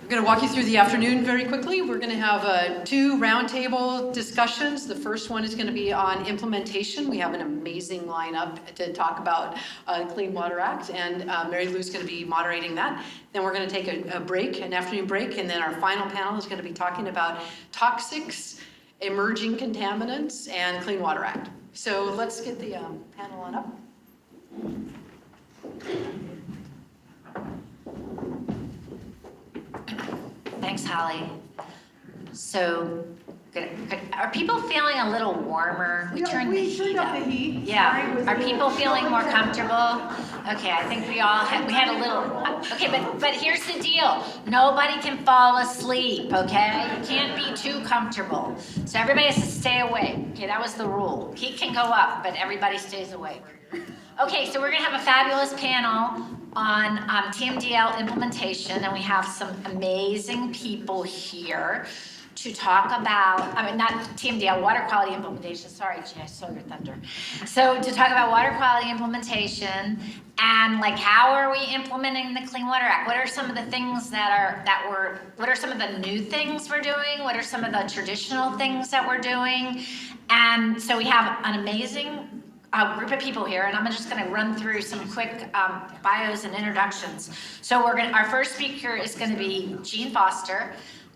I'm going to walk you through the afternoon very quickly. We're going to have two roundtable discussions. The first one is going to be on implementation. We have an amazing lineup to talk about Clean Water Act, and Mary Lou's going to be moderating that. Then we're going to take a break, an afternoon break, and then our final panel is going to be talking about toxics, emerging contaminants, and Clean Water Act. So let's get the panel on up. Thanks, Holly. So, are people feeling a little warmer? We turned the heat up. Yeah. Are people feeling more comfortable? Okay, I think we had a little. Okay, but here's the deal. Nobody can fall asleep. Okay, you can't be too comfortable. So everybody has to stay awake. Okay, that was the rule. Heat can go up, but everybody stays awake. Okay, so we're gonna have a fabulous panel on TMDL implementation, and we have some amazing people here to talk about, not TMDL, water quality implementation. Sorry, Gee, I stole your thunder. So to talk about water quality implementation and like how are we implementing the Clean Water Act? What are some of the things what are some of the new things we're doing? What are some of the traditional things that we're doing? And so we have an amazing group of people here, and I'm just going to run through some quick bios and introductions. So our first speaker is going to be Gene Foster,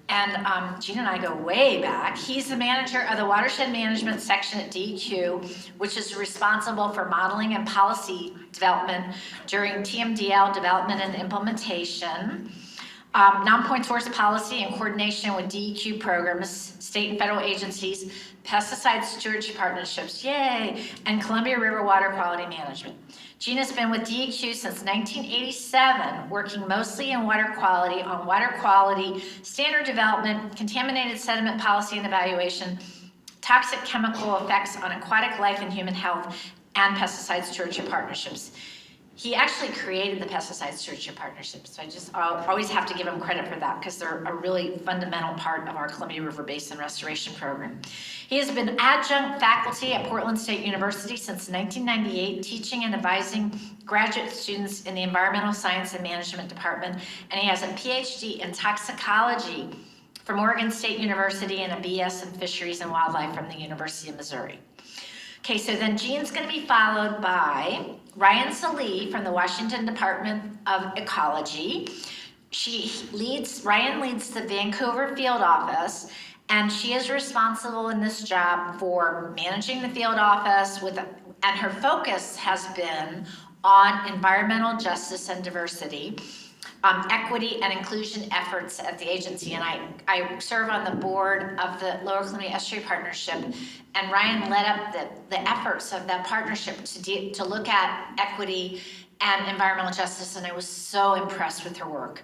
and Gene and I go way back. He's the manager of the Watershed Management section at DEQ, which is responsible for modeling and policy development during TMDL development and implementation. Non-point source policy in coordination with DEQ programs, state and federal agencies, pesticide stewardship partnerships, yay, and Columbia River water quality management. Gene has been with DEQ since 1987, working mostly in water quality on water quality, standard development, contaminated sediment policy and evaluation, toxic chemical effects on aquatic life and human health, and pesticide stewardship partnerships. He actually created the pesticide stewardship partnerships, so I always have to give him credit for that because they're a really fundamental part of our Columbia River Basin restoration program. He has been adjunct faculty at Portland State University since 1998, teaching and advising graduate students in the Environmental Science and Management Department, and he has a PhD in toxicology from Oregon State University and a BS in Fisheries and Wildlife from the University of Missouri. Okay, so then Gene's going to be followed by Rian Sallee from the Washington Department of Ecology. Rian leads the Vancouver field office, and she is responsible in this job for managing the field office and her focus has been on environmental justice and diversity, equity and inclusion efforts at the agency. And I serve on the board of the Lower Columbia Estuary Partnership, and Ryan led up the efforts of that partnership to look at equity and environmental justice, and I was so impressed with her work.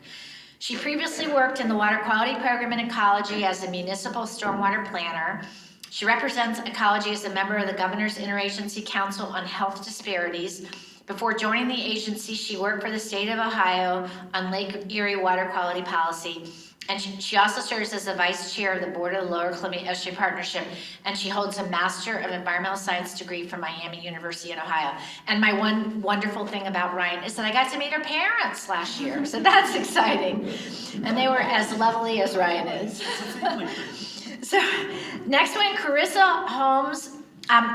She previously worked in the water quality program in Ecology as a municipal stormwater planner. She represents Ecology as a member of the Governor's Interagency Council on Health Disparities. Before joining the agency, she worked for the state of Ohio on Lake Erie water quality policy, and she also serves as the vice chair of the board of the Lower Columbia Estuary Partnership, and she holds a Master of Environmental Science degree from Miami University in Ohio. And my one wonderful thing about Ryan is that I got to meet her parents last year, so that's exciting. And they were as lovely as Ryan is. So next one, Corissa Holmes.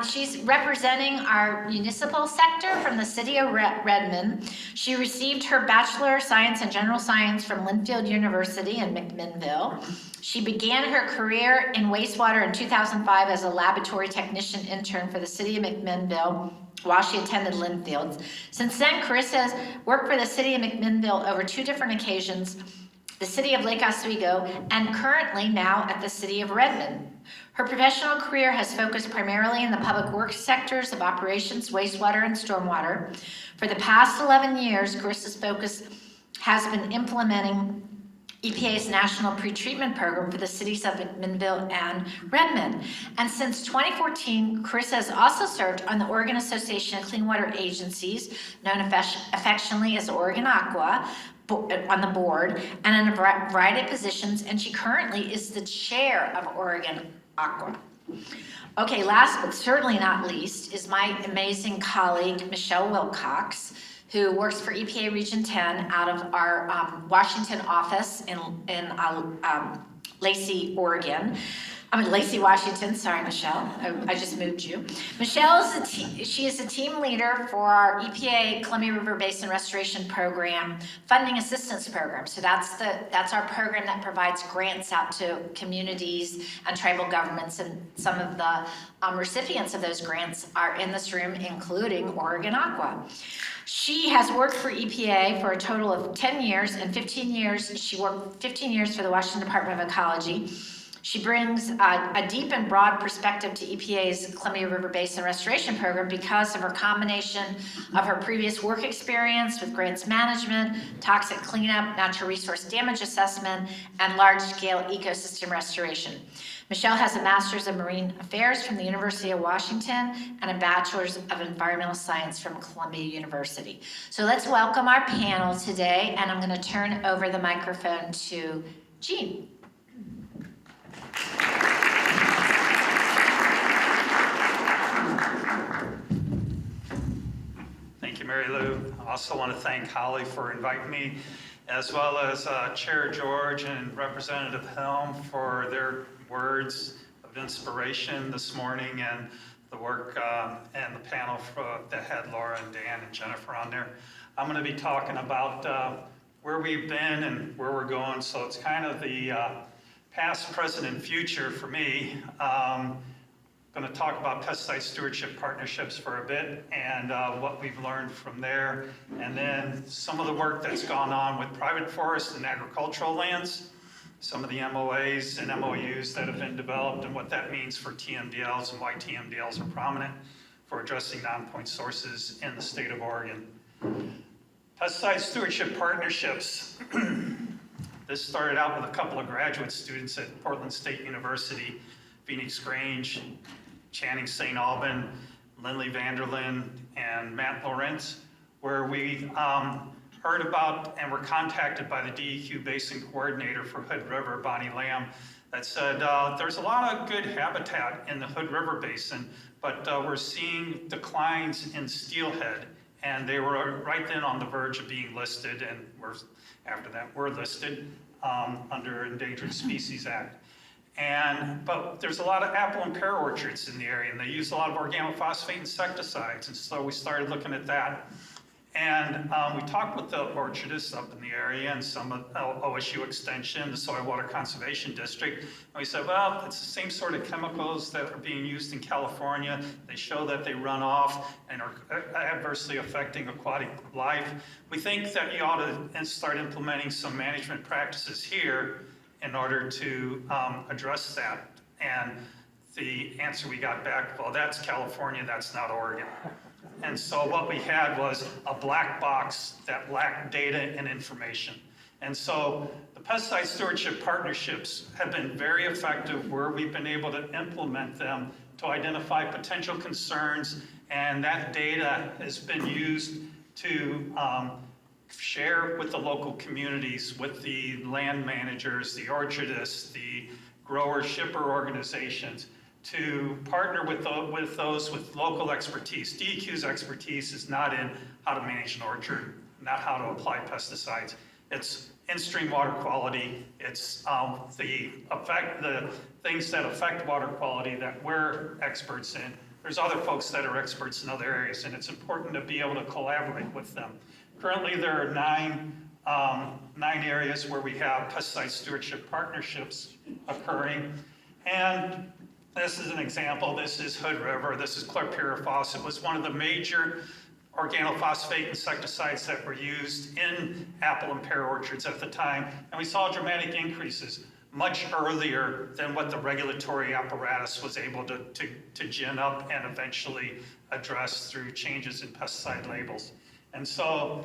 She's representing our municipal sector from the city of Redmond. She received her Bachelor of Science in General Science from Linfield University in McMinnville. She began her career in wastewater in 2005 as a laboratory technician intern for the city of McMinnville while she attended Linfield. Since then, Corissa has worked for the city of McMinnville over 2 different occasions, the city of Lake Oswego, and currently now at the city of Redmond. Her professional career has focused primarily in the public works sectors of operations, wastewater, and stormwater. For the past 11 years, Carissa's focus has been implementing EPA's National Pretreatment Program for the cities of McMinnville and Redmond. And since 2014, Corissa has also served on the Oregon Association of Clean Water Agencies, known affectionately as Oregon Aqua, on the board, and in a variety of positions, and she currently is the chair of Oregon Aqua. Okay, last but certainly not least is my amazing colleague, Michelle Wilcox, who works for EPA Region 10 out of our Washington office in Lacey, Oregon. Lacey, Washington. Sorry, Michelle. I just moved you. Michelle she is a team leader for our EPA Columbia River Basin Restoration Program Funding Assistance Program. So that's our program that provides grants out to communities and tribal governments, and some of the recipients of those grants are in this room, including Oregon Aqua. She has worked for EPA for a total of 10 years, and 15 years, she worked 15 years for the Washington Department of Ecology. She brings a deep and broad perspective to EPA's Columbia River Basin Restoration Program because of her combination of her previous work experience with grants management, toxic cleanup, natural resource damage assessment, and large-scale ecosystem restoration. Michelle has a Master's of Marine Affairs from the University of Washington and a Bachelor's of Environmental Science from Columbia University. So let's welcome our panel today, and I'm going to turn over the microphone to Jean. Thank you, Mary Lou. I also want to thank Holly for inviting me, as well as Chair George and Representative Helm for their words of inspiration this morning, and the work and the panel that had Laura and Dan and Jennifer on there. I'm going to be talking about where we've been and where we're going. So it's kind of the past, present, and future for me. Going to talk about pesticide stewardship partnerships for a bit and what we've learned from there, and then some of the work that's gone on with private forest and agricultural lands, some of the MOAs and MOUs that have been developed, and what that means for TMDLs and why TMDLs are prominent for addressing non-point sources in the state of Oregon. Pesticide stewardship partnerships. This started out with a couple of graduate students at Portland State University, Phoenix Grange, Channing St. Alban, Lindley Vanderlyn, and Matt Lawrence, where we heard about and were contacted by the DEQ Basin Coordinator for Hood River, Bonnie Lamb, that said there's a lot of good habitat in the Hood River Basin, but we're seeing declines in steelhead, and they were right then on the verge of being listed, and after that we're listed under Endangered Species Act. But there's a lot of apple and pear orchards in the area, and they use a lot of organophosphate insecticides, and so we started looking at that. And we talked with the orchardists up in the area and some of OSU Extension, the Soil Water Conservation District, and we said, well, it's the same sort of chemicals that are being used in California. They show that they run off and are adversely affecting aquatic life. We think that you ought to start implementing some management practices here in order to address that. And the answer we got back, well, that's California, that's not Oregon. And so what we had was a black box that lacked data and information. And so the pesticide stewardship partnerships have been very effective where we've been able to implement them to identify potential concerns, and that data has been used to share with the local communities, with the land managers, the orchardists, the grower shipper organizations, to partner with those with local expertise. DEQ's expertise is not in how to manage an orchard, not how to apply pesticides. It's in-stream water quality. It's the things that affect water quality that we're experts in. There's other folks that are experts in other areas, and it's important to be able to collaborate with them. Currently, there are nine areas where we have pesticide stewardship partnerships occurring. And this is an example. This is Hood River. This is chlorpyrifos. It was one of the major organophosphate insecticides that were used in apple and pear orchards at the time. And we saw dramatic increases much earlier than what the regulatory apparatus was able to gin up and eventually address through changes in pesticide labels. And so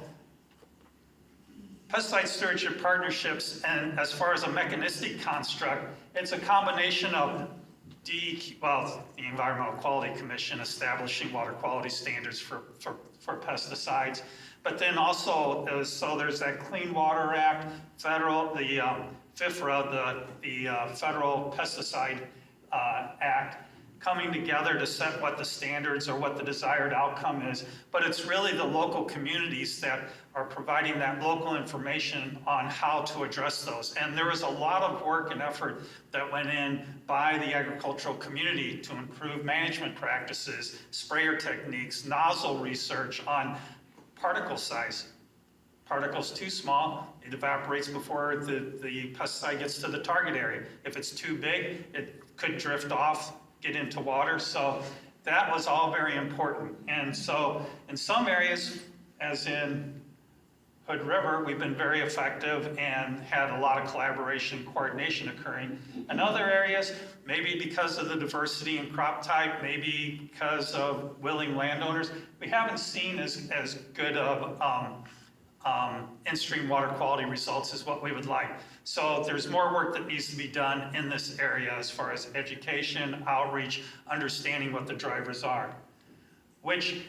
pesticide stewardship partnerships, and as far as a mechanistic construct, it's a combination of the Environmental Quality Commission establishing water quality standards for pesticides, but then also there's that Clean Water Act, the FIFRA, the Federal Pesticide Act, coming together to set what the standards or what the desired outcome is, but it's really the local communities that are providing that local information on how to address those. And there was a lot of work and effort that went in by the agricultural community to improve management practices, sprayer techniques, nozzle research on particle size. Particles too small, it evaporates before the pesticide gets to the target area. If it's too big, it could drift off, get into water. So that was all very important. And so in some areas, as in Hood River, we've been very effective and had a lot of collaboration and coordination occurring. In other areas, maybe because of the diversity in crop type, maybe because of willing landowners, we haven't seen as good of in-stream water quality results as what we would like. So there's more work that needs to be done in this area as far as education, outreach, understanding what the drivers are. Which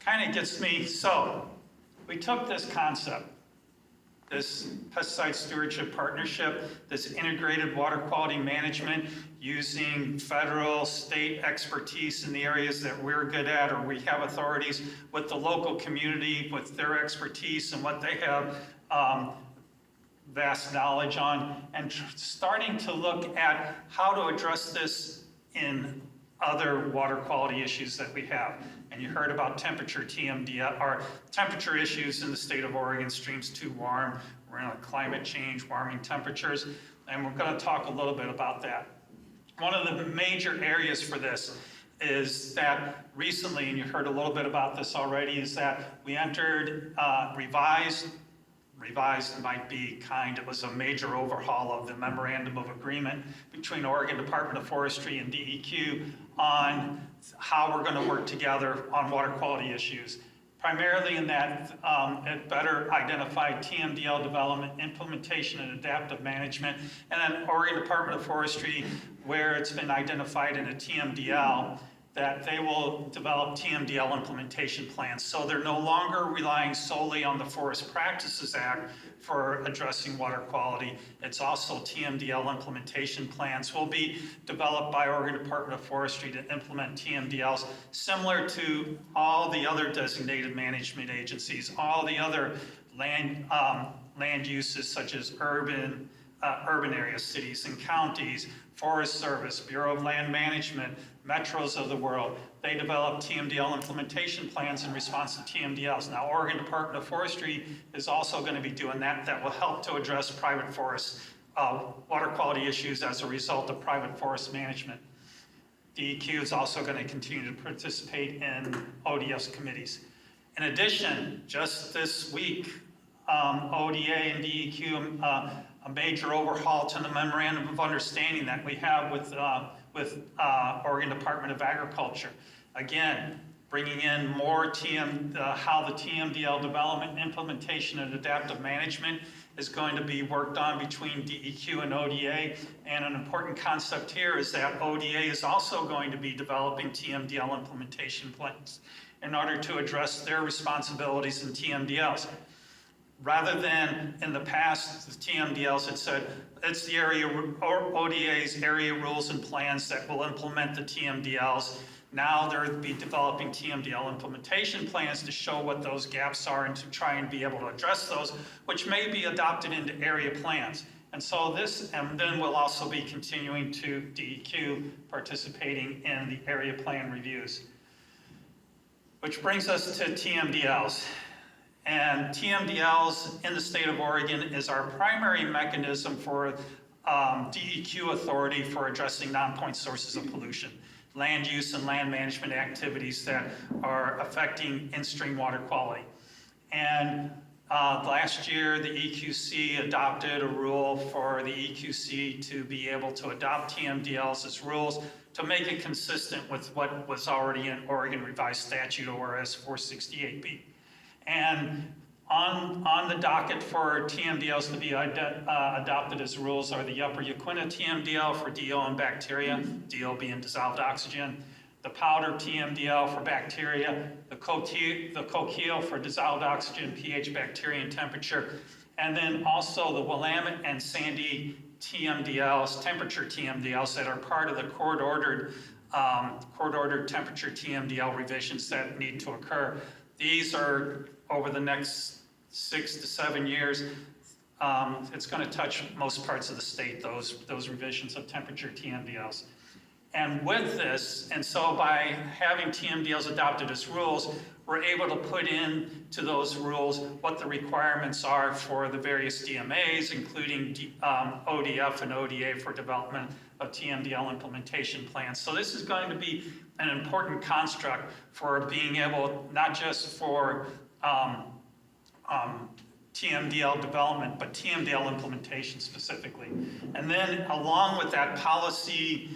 kind of gets me, so we took this concept, this pesticide stewardship partnership, this integrated water quality management using federal, state expertise in the areas that we're good at or we have authorities with the local community, with their expertise and what they have vast knowledge on, and starting to look at how to address this in other water quality issues that we have. And you heard about temperature TMDL, or temperature issues in the state of Oregon, streams too warm, we're in a climate change, warming temperatures, and we're gonna talk a little bit about that. One of the major areas for this is that recently, and you heard a little bit about this already, is that we entered revised might be kind, it was a major overhaul of the memorandum of agreement between Oregon Department of Forestry and DEQ on how we're going to work together on water quality issues. Primarily in that it better identified TMDL development, implementation, and adaptive management, and then Oregon Department of Forestry, where it's been identified in a TMDL, that they will develop TMDL implementation plans. So they're no longer relying solely on the Forest Practices Act for addressing water quality. It's also TMDL implementation plans will be developed by Oregon Department of Forestry to implement TMDLs, similar to all the other designated management agencies, all the other land uses such as urban areas, cities and counties, Forest Service, Bureau of Land Management, metros of the world. They develop TMDL implementation plans in response to TMDLs. Now, Oregon Department of Forestry is also going to be doing that. That will help to address private forest water quality issues as a result of private forest management. DEQ is also going to continue to participate in ODS committees. In addition, just this week, ODA and DEQ, a major overhaul to the memorandum of understanding that we have with Oregon Department of Agriculture. Again, bringing in more how the TMDL development, implementation, and adaptive management is going to be worked on between DEQ and ODA. And an important concept here is that ODA is also going to be developing TMDL implementation plans in order to address their responsibilities in TMDLs. Rather than in the past, the TMDLs had said, it's the area, or ODA's area rules and plans that will implement the TMDLs. Now they'll be developing TMDL implementation plans to show what those gaps are and to try and be able to address those, which may be adopted into area plans. And so and then we'll also be continuing to DEQ participating in the area plan reviews. Which brings us to TMDLs. And TMDLs in the state of Oregon is our primary mechanism for DEQ authority for addressing non-point sources of pollution, land use and land management activities that are affecting in-stream water quality. And last year, the EQC adopted a rule for the EQC to be able to adopt TMDLs as rules to make it consistent with what was already in Oregon Revised Statute, ORS 468B. And on the docket for TMDLs to be adopted as rules are the Upper Uquina TMDL for DO and bacteria, DO being dissolved oxygen, the powder TMDL for bacteria, the coquille for dissolved oxygen, pH, bacteria, and temperature, and then also the Willamette and Sandy TMDLs, temperature TMDLs that are part of the court-ordered court-ordered temperature TMDL revisions that need to occur. These are over the next 6 to 7 years. It's going to touch most parts of the state, those revisions of temperature TMDLs. And with this, and so by having TMDLs adopted as rules, we're able to put into those rules what the requirements are for the various DMAs, including ODF and ODA for development of TMDL implementation plans. So this is going to be an important construct for being able, not just for TMDL development, but TMDL implementation specifically. And then along with that policy,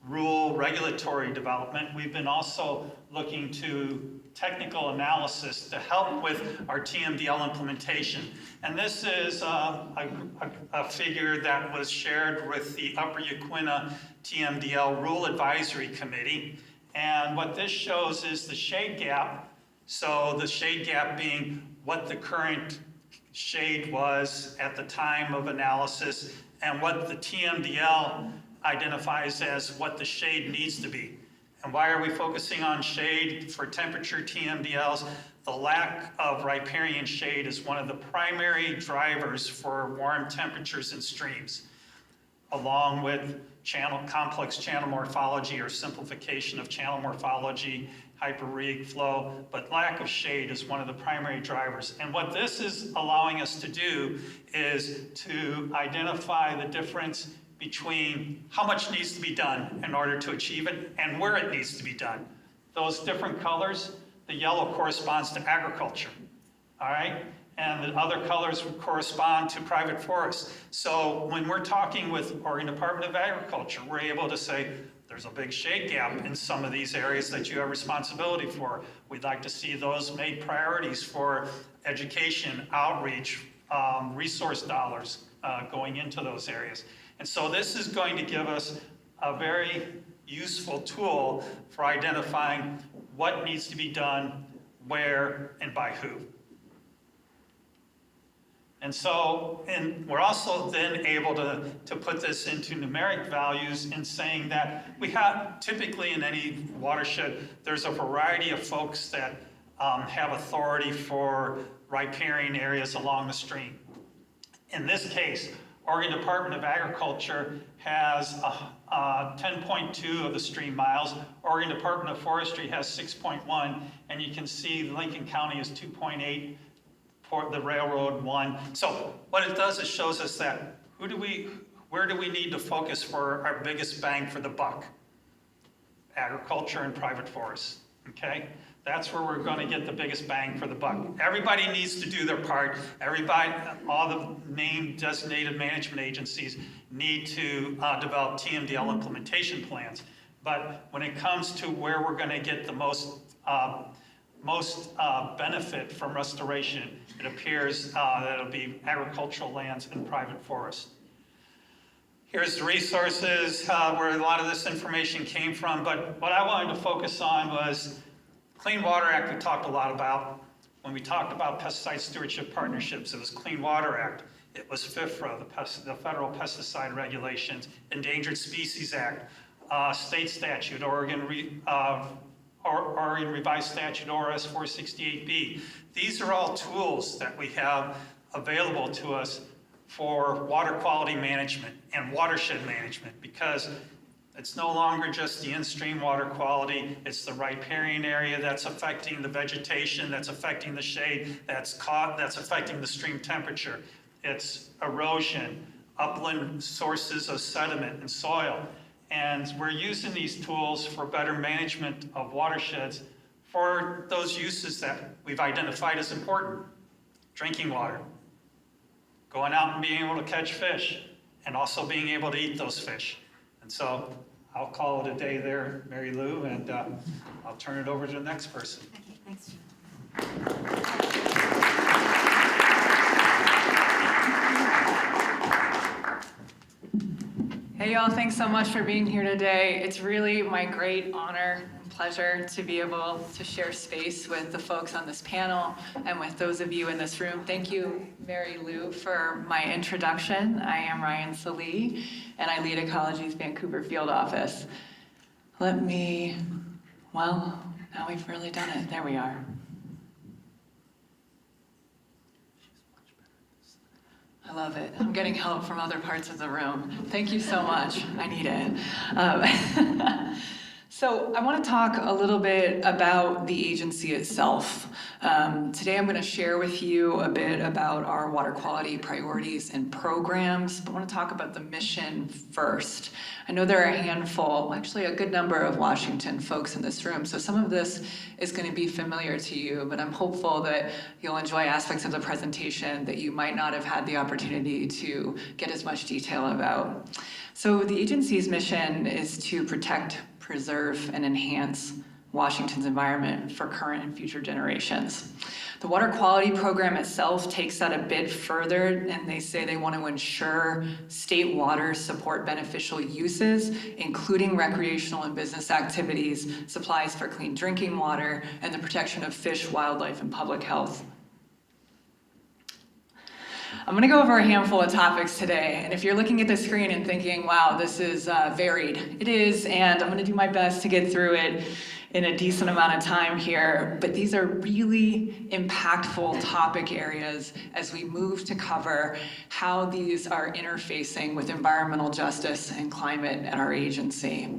rule, regulatory development, we've been also looking to technical analysis to help with our TMDL implementation. And this is a figure that was shared with the Upper Uquina TMDL Rule Advisory Committee. And what this shows is the shade gap. So the shade gap being what the current shade was at the time of analysis and what the TMDL identifies as what the shade needs to be. And why are we focusing on shade for temperature TMDLs? The lack of riparian shade is one of the primary drivers for warm temperatures in streams, along with complex channel morphology or simplification of channel morphology, hyperrheic flow, but lack of shade is one of the primary drivers. And what this is allowing us to do is to identify the difference between how much needs to be done in order to achieve it and where it needs to be done. Those different colors, the yellow corresponds to agriculture, all right? And the other colors correspond to private forests. So when we're talking with Oregon Department of Agriculture, we're able to say, there's a big shade gap in some of these areas that you have responsibility for. We'd like to see those made priorities for education, outreach, resource dollars going into those areas. And so this is going to give us a very useful tool for identifying what needs to be done, where, and by who. And so, and we're also then able to put this into numeric values in saying that we have, typically in any watershed, there's a variety of folks that have authority for riparian areas along the stream. In this case, Oregon Department of Agriculture has 10.2 of the stream miles. Oregon Department of Forestry has 6.1, and you can see Lincoln County is 2.8, for the railroad 1. So what it does is shows us that where do we need to focus for our biggest bang for the buck? Agriculture and private forests, okay? That's where we're going to get the biggest bang for the buck. Everybody needs to do their part. Everybody, all the named designated management agencies need to develop TMDL implementation plans. But when it comes to where we're going to get the most benefit from restoration, it appears that it'll be agricultural lands and private forests. Here's the resources where a lot of this information came from, but what I wanted to focus on was Clean Water Act we talked a lot about. When we talked about pesticide stewardship partnerships, it was Clean Water Act. It was FIFRA, the Federal Pesticide Regulations, Endangered Species Act, state statute, Oregon Revised Statute, ORS 468B. These are all tools that we have available to us for water quality management and watershed management, because it's no longer just the in-stream water quality, it's the riparian area that's affecting the vegetation, that's affecting the shade, that's affecting the stream temperature. It's erosion, upland sources of sediment and soil. And we're using these tools for better management of watersheds for those uses that we've identified as important. Drinking water, going out and being able to catch fish, and also being able to eat those fish. And so I'll call it a day there, Mary Lou, and I'll turn it over to the next person. Okay, thanks. Hey y'all, thanks so much for being here today. It's really my great honor and pleasure to be able to share space with the folks on this panel and with those of you in this room. Thank you, Mary Lou, for my introduction. I am Rian Sallee, and I lead Ecology's Vancouver field office. Well, now we've really done it. There we are. I love it. I'm getting help from other parts of the room. Thank you so much. I need it. So I want to talk a little bit about the agency itself. Today I'm going to share with you a bit about our water quality priorities and programs, but I want to talk about the mission first. I know there are a handful, actually a good number of Washington folks in this room, so some of this is going to be familiar to you, but I'm hopeful that you'll enjoy aspects of the presentation that you might not have had the opportunity to get as much detail about. So the agency's mission is to protect, preserve, and enhance Washington's environment for current and future generations. The water quality program itself takes that a bit further, and they say they want to ensure state waters support beneficial uses, including recreational and business activities, supplies for clean drinking water, and the protection of fish, wildlife, and public health. I'm going to go over a handful of topics today, and if you're looking at the screen and thinking, wow, this is varied, it is, and I'm going to do my best to get through it in a decent amount of time here, but these are really impactful topic areas as we move to cover how these are interfacing with environmental justice and climate at our agency.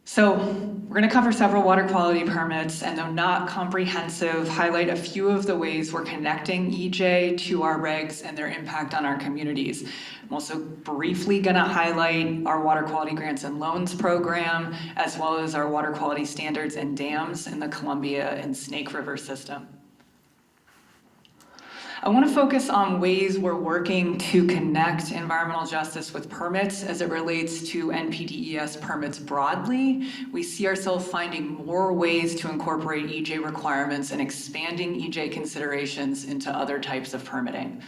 So we're going to cover several water quality permits, and though not comprehensive, highlight a few of the ways we're connecting EJ to our regs and their impact on our communities. I'm also briefly going to highlight our water quality grants and loans program, as well as our water quality standards and dams in the Columbia and Snake River system. I want to focus on ways we're working to connect environmental justice with permits as it relates to NPDES permits broadly. We see ourselves finding more ways to incorporate EJ requirements and expanding EJ considerations into other types of permitting.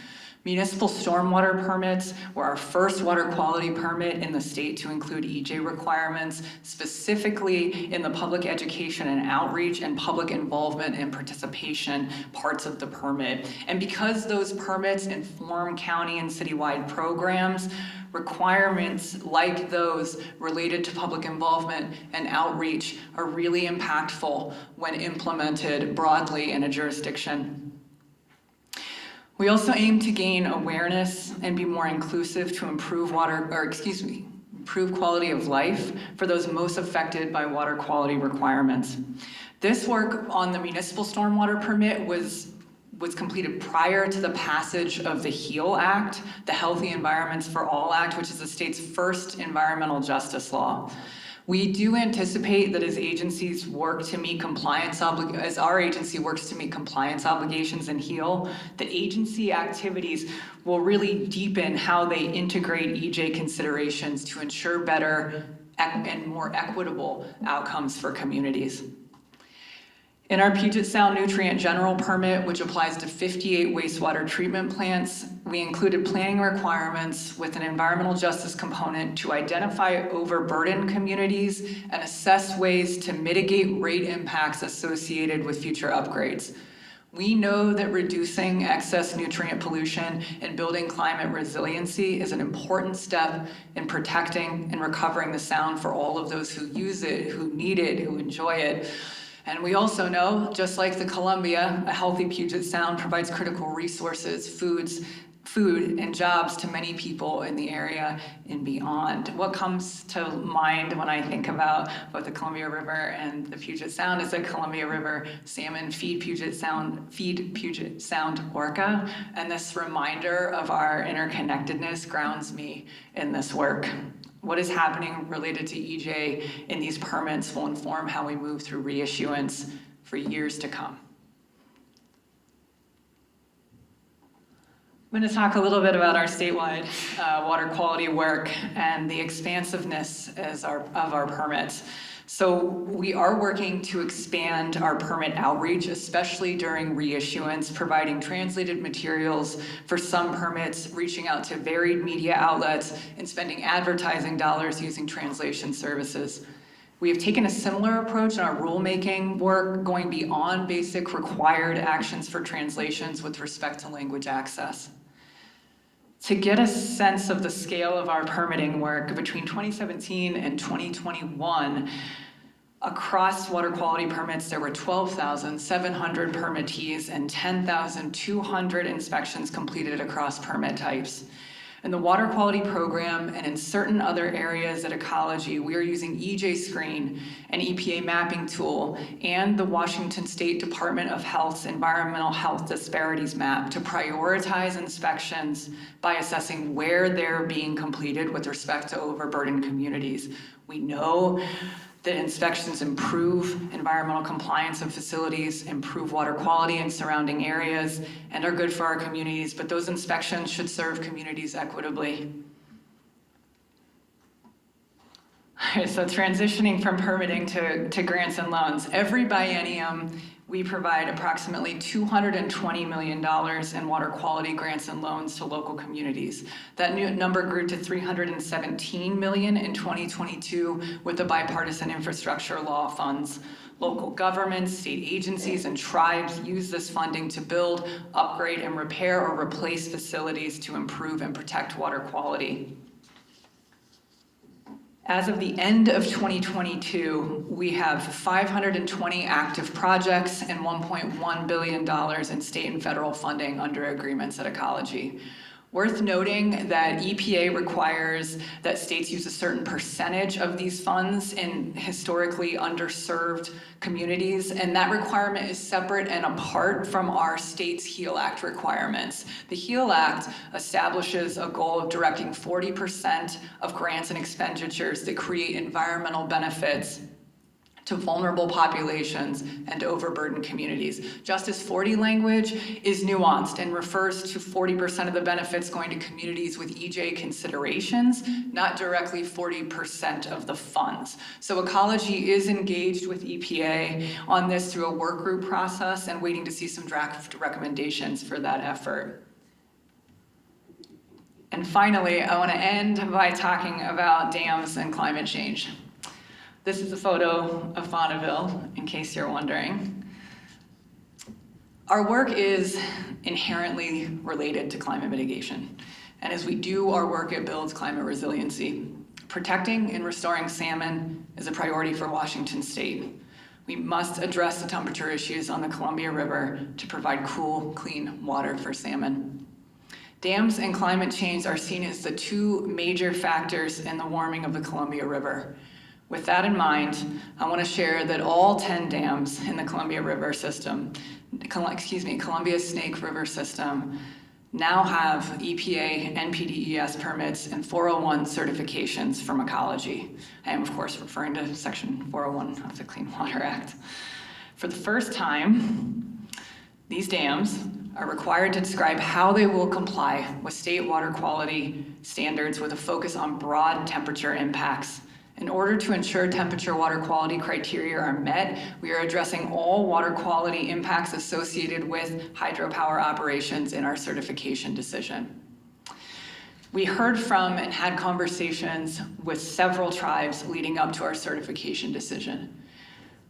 Municipal stormwater permits were our first water quality permit in the state to include EJ requirements, specifically in the public education and outreach and public involvement and participation parts of the permit. And because those permits inform county and citywide programs, requirements like those related to public involvement and outreach are really impactful when implemented broadly in a jurisdiction. We also aim to gain awareness and be more inclusive to improve improve quality of life for those most affected by water quality requirements. This work on the municipal stormwater permit was completed prior to the passage of the HEAL Act, the Healthy Environments for All Act, which is the state's first environmental justice law. We do anticipate that as our agency works to meet compliance obligations in HEAL, that agency activities will really deepen how they integrate EJ considerations to ensure better and more equitable outcomes for communities. In our Puget Sound Nutrient General Permit, which applies to 58 wastewater treatment plants, we included planning requirements with an environmental justice component to identify overburdened communities and assess ways to mitigate rate impacts associated with future upgrades. We know that reducing excess nutrient pollution and building climate resiliency is an important step in protecting and recovering the sound for all of those who use it, who need it, who enjoy it. And we also know, just like the Columbia, a healthy Puget Sound provides critical resources, food and jobs to many people in the area and beyond. What comes to mind when I think about both the Columbia River and the Puget Sound is that Columbia River salmon feed Puget Sound orca, and this reminder of our interconnectedness grounds me in this work. What is happening related to EJ in these permits will inform how we move through reissuance for years to come. I'm going to talk a little bit about our statewide water quality work and the expansiveness of our permits. So we are working to expand our permit outreach, especially during reissuance, providing translated materials for some permits, reaching out to varied media outlets, and spending advertising dollars using translation services. We have taken a similar approach in our rulemaking work, going beyond basic required actions for translations with respect to language access. To get a sense of the scale of our permitting work, between 2017 and 2021, across water quality permits, there were 12,700 permittees and 10,200 inspections completed across permit types. In the water quality program and in certain other areas at Ecology, we are using EJ Screen, an EPA mapping tool, and the Washington State Department of Health's Environmental Health Disparities Map to prioritize inspections by assessing where they're being completed with respect to overburdened communities. We know that inspections improve environmental compliance of facilities, improve water quality in surrounding areas, and are good for our communities, but those inspections should serve communities equitably. So transitioning from permitting to grants and loans. Every biennium, we provide approximately $220 million in water quality grants and loans to local communities. That new number grew to $317 million in 2022 with the bipartisan infrastructure law funds. Local governments, state agencies, and tribes use this funding to build, upgrade, and repair or replace facilities to improve and protect water quality. As of the end of 2022, we have 520 active projects and $1.1 billion in state and federal funding under agreements at Ecology. Worth noting that EPA requires that states use a certain percentage of these funds in historically underserved communities, and that requirement is separate and apart from our state's HEAL Act requirements. The HEAL Act establishes a goal of directing 40% of grants and expenditures that create environmental benefits to vulnerable populations and overburdened communities. Justice 40 language is nuanced and refers to 40% of the benefits going to communities with EJ considerations, not directly 40% of the funds. So Ecology is engaged with EPA on this through a work group process and waiting to see some draft recommendations for that effort. And finally, I want to end by talking about dams and climate change. This is a photo of Bonneville, in case you're wondering. Our work is inherently related to climate mitigation. And as we do our work, it builds climate resiliency. Protecting and restoring salmon is a priority for Washington State. We must address the temperature issues on the Columbia River to provide cool, clean water for salmon. Dams and climate change are seen as the two major factors in the warming of the Columbia River. With that in mind, I want to share that all 10 dams in the Columbia River system, Columbia Snake River system, now have EPA NPDES permits and 401 certifications from Ecology. I am, of course, referring to Section 401 of the Clean Water Act. For the first time, these dams are required to describe how they will comply with state water quality standards with a focus on broad temperature impacts. In order to ensure temperature water quality criteria are met, we are addressing all water quality impacts associated with hydropower operations in our certification decision. We heard from and had conversations with several tribes leading up to our certification decision.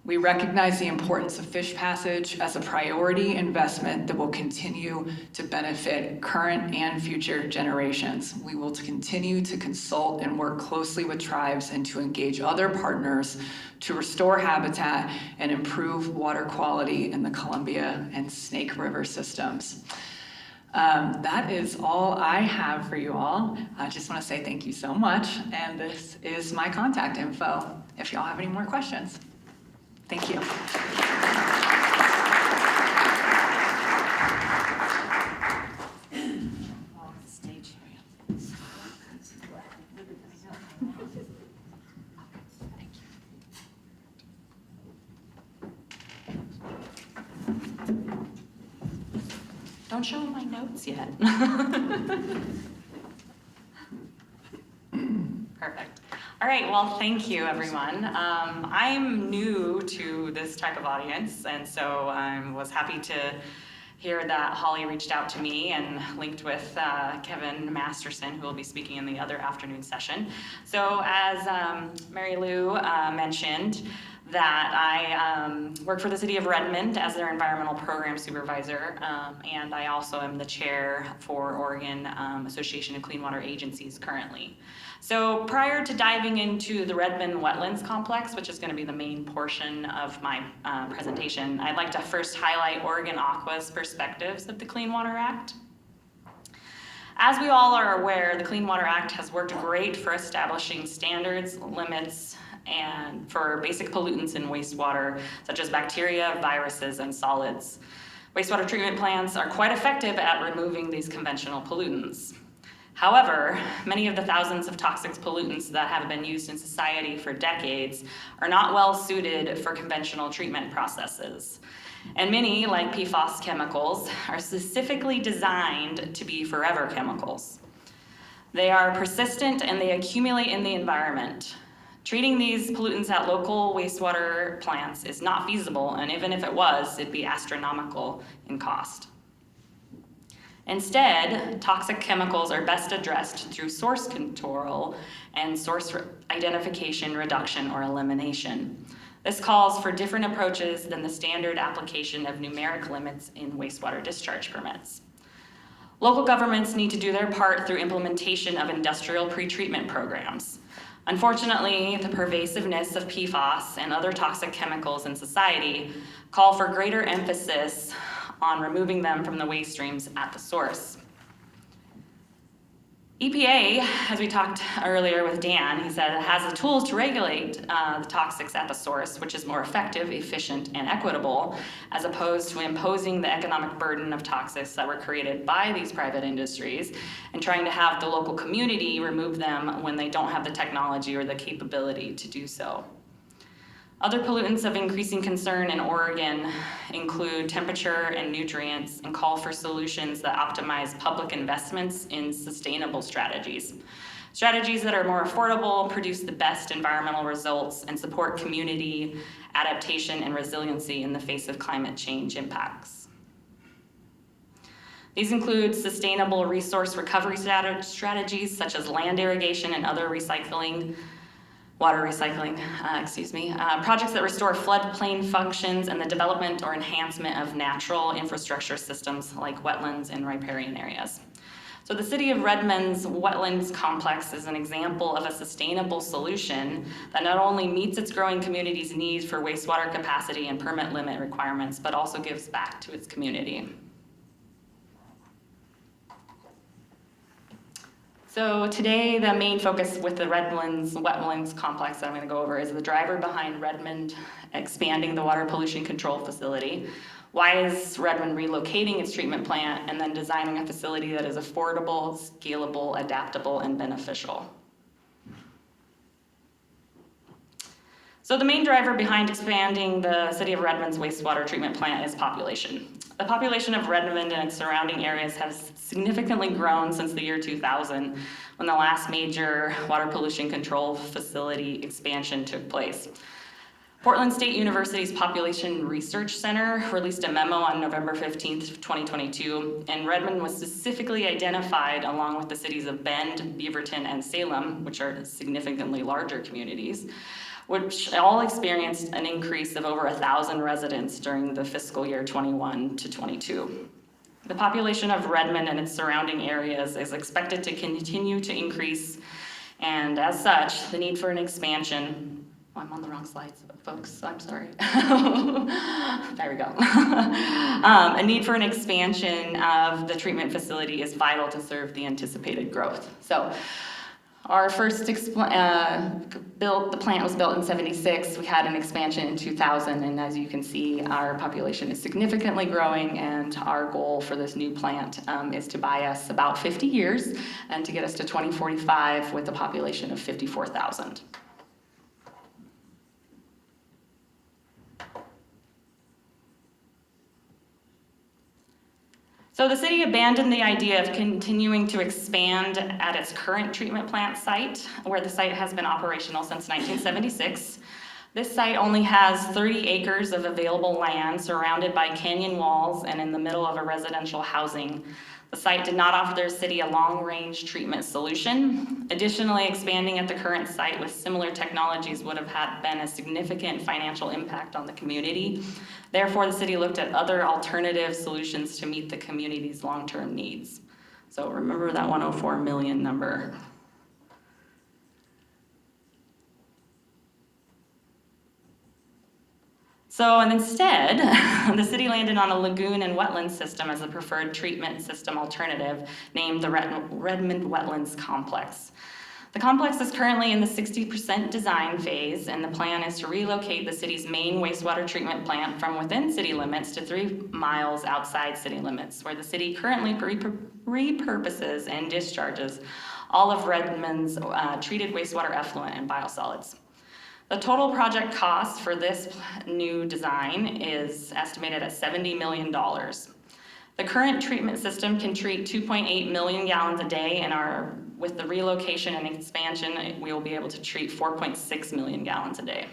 We recognize the importance of fish passage as a priority investment that will continue to benefit current and future generations. We will continue to consult and work closely with tribes and to engage other partners to restore habitat and improve water quality in the Columbia and Snake River systems. That is all I have for you all. I just want to say thank you so much, and this is my contact info if y'all have any more questions. Thank you. Don't show them my notes yet. Perfect. All right, well, thank you, everyone. I'm new to this type of audience, and so I was happy to hear that Holly reached out to me and linked with Kevin Masterson, who will be speaking in the other afternoon session. So as Mary Lou mentioned, that I work for the city of Redmond as their environmental program supervisor, and I also am the chair for Oregon Association of Clean Water Agencies currently. So prior to diving into the Redmond Wetlands Complex, which is going to be the main portion of my presentation, I'd like to first highlight Oregon Aqua's perspectives of the Clean Water Act. As we all are aware, the Clean Water Act has worked great for establishing standards, limits, and for basic pollutants in wastewater, such as bacteria, viruses, and solids. Wastewater treatment plants are quite effective at removing these conventional pollutants. However, many of the thousands of toxic pollutants that have been used in society for decades are not well suited for conventional treatment processes. And many, like PFAS chemicals, are specifically designed to be forever chemicals. They are persistent and they accumulate in the environment. Treating these pollutants at local wastewater plants is not feasible, and even if it was, it'd be astronomical in cost. Instead, toxic chemicals are best addressed through source control and source identification, reduction, or elimination. This calls for different approaches than the standard application of numeric limits in wastewater discharge permits. Local governments need to do their part through implementation of industrial pretreatment programs. Unfortunately, the pervasiveness of PFAS and other toxic chemicals in society call for greater emphasis on removing them from the waste streams at the source. EPA, as we talked earlier with Dan, he said it has the tools to regulate the toxics at the source, which is more effective, efficient, and equitable, as opposed to imposing the economic burden of toxics that were created by these private industries and trying to have the local community remove them when they don't have the technology or the capability to do so. Other pollutants of increasing concern in Oregon include temperature and nutrients and call for solutions that optimize public investments in sustainable strategies. Strategies that are more affordable, produce the best environmental results, and support community adaptation and resiliency in the face of climate change impacts. These include sustainable resource recovery strategies such as land irrigation and other water recycling, projects that restore floodplain functions and the development or enhancement of natural infrastructure systems like wetlands and riparian areas. So the City of Redmond's Wetlands Complex is an example of a sustainable solution that not only meets its growing community's needs for wastewater capacity and permit limit requirements, but also gives back to its community. So today, the main focus with the Redmond's Wetlands Complex that I'm going to go over is the driver behind Redmond expanding the water pollution control facility. Why is Redmond relocating its treatment plant and then designing a facility that is affordable, scalable, adaptable, and beneficial? So the main driver behind expanding the City of Redmond's wastewater treatment plant is population. The population of Redmond and its surrounding areas has significantly grown since the year 2000, when the last major water pollution control facility expansion took place. Portland State University's Population Research Center released a memo on November 15th, 2022, and Redmond was specifically identified along with the cities of Bend, Beaverton, and Salem, which are significantly larger communities, which all experienced an increase of over 1,000 residents during the fiscal year 21 to 22. The population of Redmond and its surrounding areas is expected to continue to increase, and as such, the need for an expansion, I'm on the wrong slides, folks, I'm sorry. There we go. A need for an expansion of the treatment facility is vital to serve the anticipated growth. So, our first the plant was built in '76. We had an expansion in 2000, and as you can see, our population is significantly growing, and our goal for this new plant is to buy us about 50 years and to get us to 2045 with a population of 54,000. So the city abandoned the idea of continuing to expand at its current treatment plant site, where the site has been operational since 1976. This site only has 30 acres of available land surrounded by canyon walls and in the middle of a residential housing. The site did not offer their city a long-range treatment solution. Additionally, expanding at the current site with similar technologies would have been a significant financial impact on the community. Therefore, the city looked at other alternative solutions to meet the community's long-term needs. So remember that 104 million number. So, and instead, the city landed on a lagoon and wetland system as a preferred treatment system alternative, named the Redmond Wetlands Complex. The complex is currently in the 60% design phase, and the plan is to relocate the city's main wastewater treatment plant from within city limits to 3 miles outside city limits, where the city currently repurposes and discharges all of Redmond's treated wastewater effluent and biosolids. The total project cost for this new design is estimated at $70 million. The current treatment system can treat 2.8 million gallons a day, and with the relocation and expansion, we will be able to treat 4.6 million gallons a day.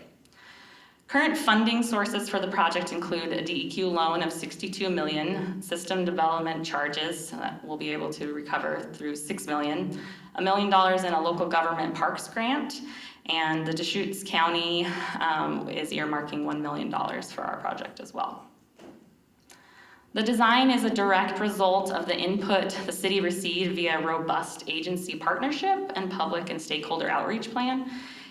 Current funding sources for the project include a DEQ loan of $62 million, system development charges that we'll be able to recover through $6 million, $1 million in a local government parks grant, and the Deschutes County is earmarking $1 million for our project as well. The design is a direct result of the input the city received via robust agency partnership and public and stakeholder outreach plan.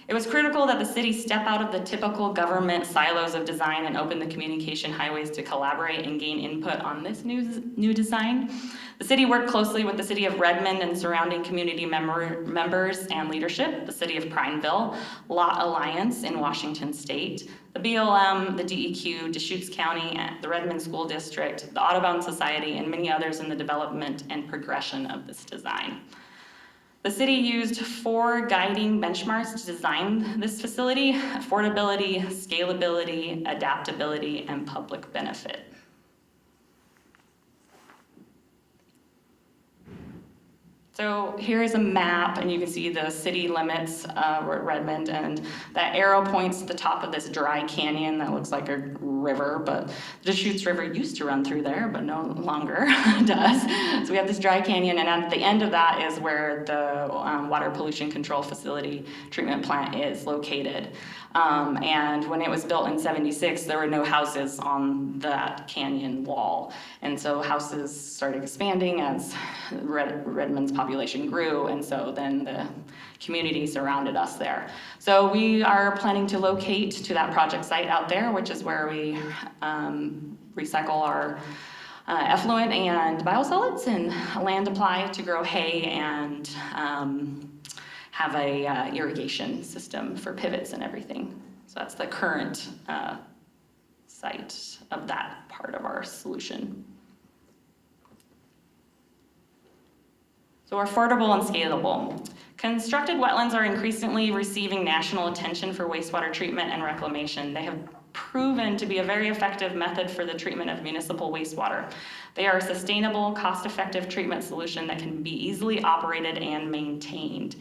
It was critical that the city step out of the typical government silos of design and open the communication highways to collaborate and gain input on this new design. The city worked closely with the city of Redmond and surrounding community members and leadership, the city of Prineville, Lot Alliance in Washington State, the BLM, the DEQ, Deschutes County, the Redmond School District, the Audubon Society, and many others in the development and progression of this design. The city used 4 guiding benchmarks to design this facility: affordability, scalability, adaptability, and public benefit. So here's a map, and you can see the city limits were at Redmond, and that arrow points to the top of this dry canyon that looks like a river, but the Deschutes River used to run through there, but no longer does. So we have this dry canyon, and at the end of that is where the water pollution control facility treatment plant is located. And when it was built in '76, there were no houses on that canyon wall. And so houses started expanding as Redmond's population grew, and so then the community surrounded us there. So we are planning to locate to that project site out there, which is where we recycle our effluent and biosolids and land apply to grow hay and have a irrigation system for pivots and everything. So that's the current site of that part of our solution. So affordable and scalable. Constructed wetlands are increasingly receiving national attention for wastewater treatment and reclamation. They have proven to be a very effective method for the treatment of municipal wastewater. They are a sustainable, cost-effective treatment solution that can be easily operated and maintained.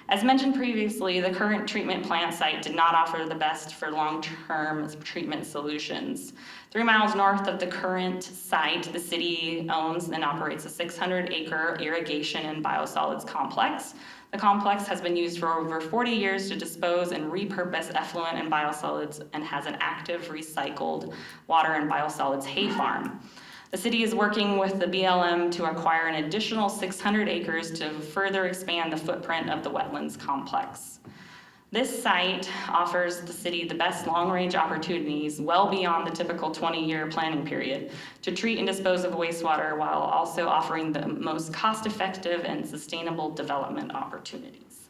As mentioned previously, the current treatment plant site did not offer the best for long-term treatment solutions. 3 miles north of the current site, the city owns and operates a 600-acre irrigation and biosolids complex. The complex has been used for over 40 years to dispose and repurpose effluent and biosolids and has an active recycled water and biosolids hay farm. The city is working with the BLM to acquire an additional 600 acres to further expand the footprint of the wetlands complex. This site offers the city the best long-range opportunities well beyond the typical 20-year planning period to treat and dispose of wastewater while also offering the most cost-effective and sustainable development opportunities.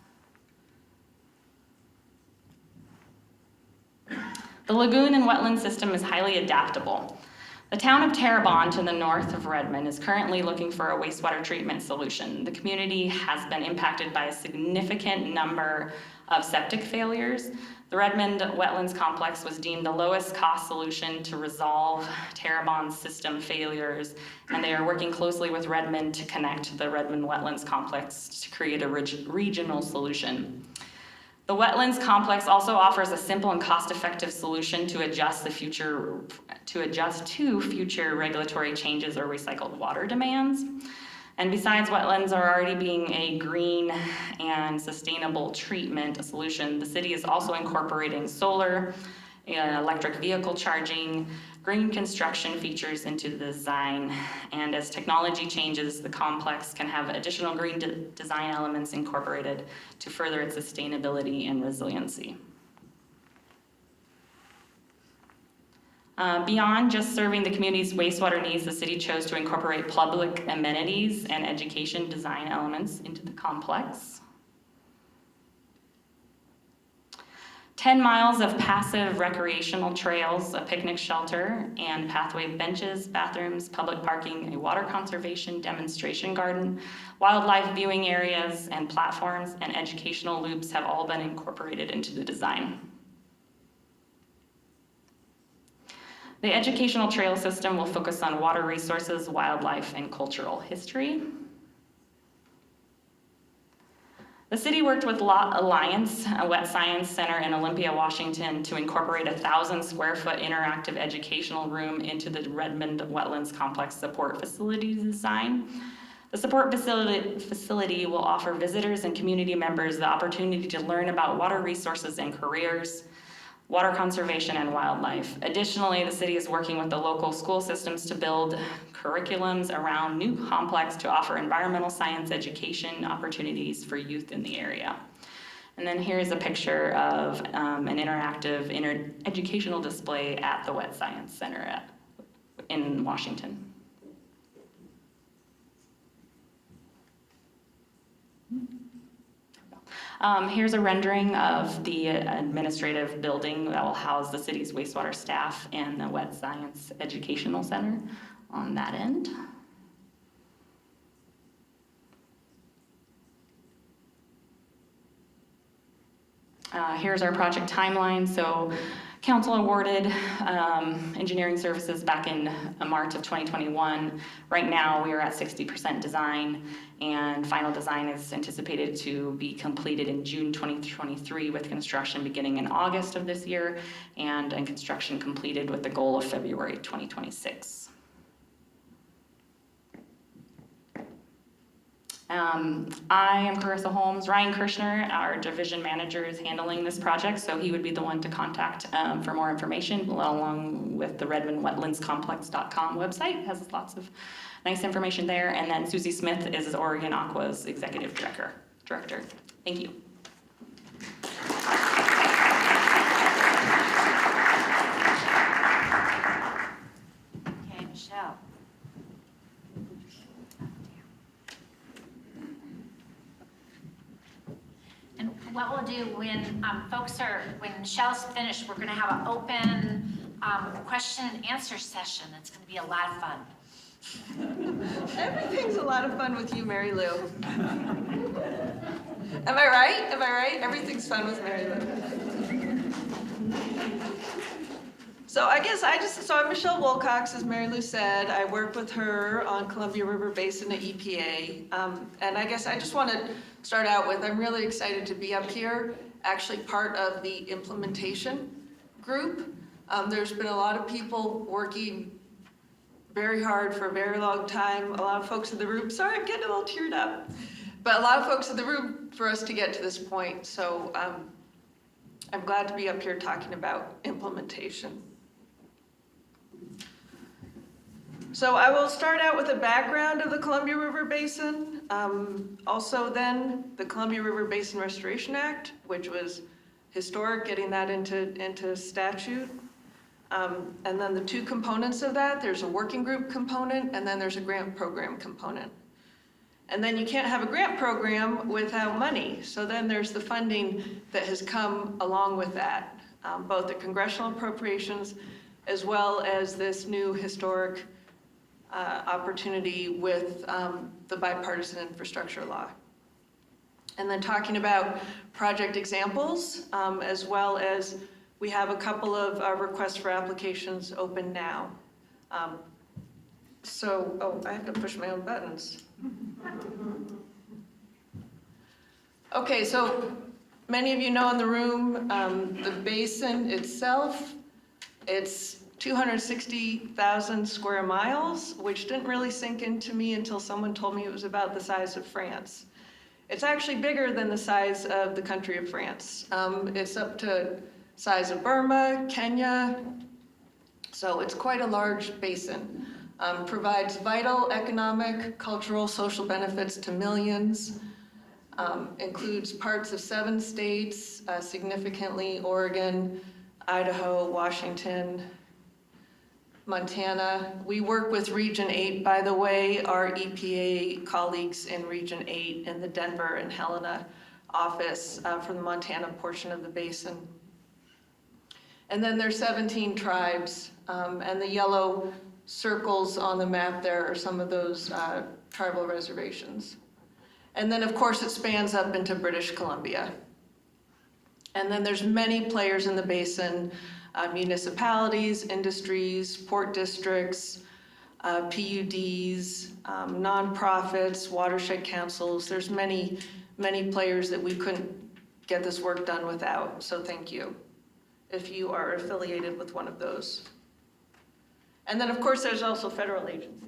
The lagoon and wetland system is highly adaptable. The town of Terrebonne to the north of Redmond is currently looking for a wastewater treatment solution. The community has been impacted by a significant number of septic failures. The Redmond Wetlands Complex was deemed the lowest cost solution to resolve Terrebonne's system failures, and they are working closely with Redmond to connect the Redmond Wetlands Complex to create a regional solution. The wetlands complex also offers a simple and cost-effective solution to adjust to future regulatory changes or recycled water demands. And besides wetlands are already being a green and sustainable treatment solution, the city is also incorporating solar, electric vehicle charging, green construction features into the design. And as technology changes, the complex can have additional green design elements incorporated to further its sustainability and resiliency. Beyond just serving the community's wastewater needs, the city chose to incorporate public amenities and education design elements into the complex. 10 miles of passive recreational trails, a picnic shelter, and pathway benches, bathrooms, public parking, a water conservation demonstration garden, wildlife viewing areas, and platforms and educational loops have all been incorporated into the design. The educational trail system will focus on water resources, wildlife, and cultural history. The city worked with Lot Alliance, a wet science center in Olympia, Washington, to incorporate a 1,000-square-foot interactive educational room into the Redmond Wetlands Complex support facility design. The support facility will offer visitors and community members the opportunity to learn about water resources and careers, water conservation, and wildlife. Additionally, the city is working with the local school systems to build curriculums around new complex to offer environmental science education opportunities for youth in the area. And then here's a picture of an interactive educational display at the Wet Science Center in Washington. Here's a rendering of the administrative building that will house the city's wastewater staff and the Wet Science Educational Center on that end. Here's our project timeline. So council awarded engineering services back in March of 2021. Right now we are at 60% design, and final design is anticipated to be completed in June 2023 with construction beginning in August of this year, and construction completed with the goal of February 2026. I am Corissa Holmes. Ryan Kirshner, our division manager, is handling this project, so he would be the one to contact for more information, along with the redmondwetlandscomplex.com website. It has lots of nice information there. And then Susie Smith is Oregon Aqua's executive director. Thank you. Okay, Michelle. And what we'll do when when Michelle's finished, we're gonna have an open question and answer session. It's gonna be a lot of fun. Everything's a lot of fun with you, Mary Lou. Am I right? Am I right? Everything's fun with Mary Lou. So I'm Michelle Wilcox, as Mary Lou said. I work with her on Columbia River Basin at EPA. And I guess I just want to start out with, I'm really excited to be up here, actually part of the implementation group. There's been a lot of people working very hard for a very long time. A lot of folks in the room, sorry, I'm getting a little teared up. But a lot of folks in the room for us to get to this point. So I'm glad to be up here talking about implementation. So I will start out with a background of the Columbia River Basin. Also then the Columbia River Basin Restoration Act, which was historic, getting that into statute. And then the two components of that, there's a working group component, and then there's a grant program component. And then you can't have a grant program without money. So then there's the funding that has come along with that, both the congressional appropriations as well as this new historic opportunity with the bipartisan infrastructure law. And then talking about project examples, as well as we have a couple of requests for applications open now. I have to push my own buttons. Okay, so many of you know in the room, the basin itself, it's 260,000 square miles, which didn't really sink into me until someone told me it was about the size of France. It's actually bigger than the size of the country of France. It's up to size of Burma, Kenya, so it's quite a large basin. Provides vital economic, cultural, social benefits to millions. Includes parts of 7 states, significantly Oregon, Idaho, Washington, Montana. We work with Region 8, by the way, our EPA colleagues in Region 8 in the Denver and Helena office for the Montana portion of the basin. And then there's 17 tribes, and the yellow circles on the map there are some of those tribal reservations. And then, of course, it spans up into British Columbia. And then there's many players in the basin, municipalities, industries, port districts, PUDs, nonprofits, watershed councils. There's many, many players that we couldn't get this work done without, so thank you if you are affiliated with one of those. And then, of course, there's also federal agencies.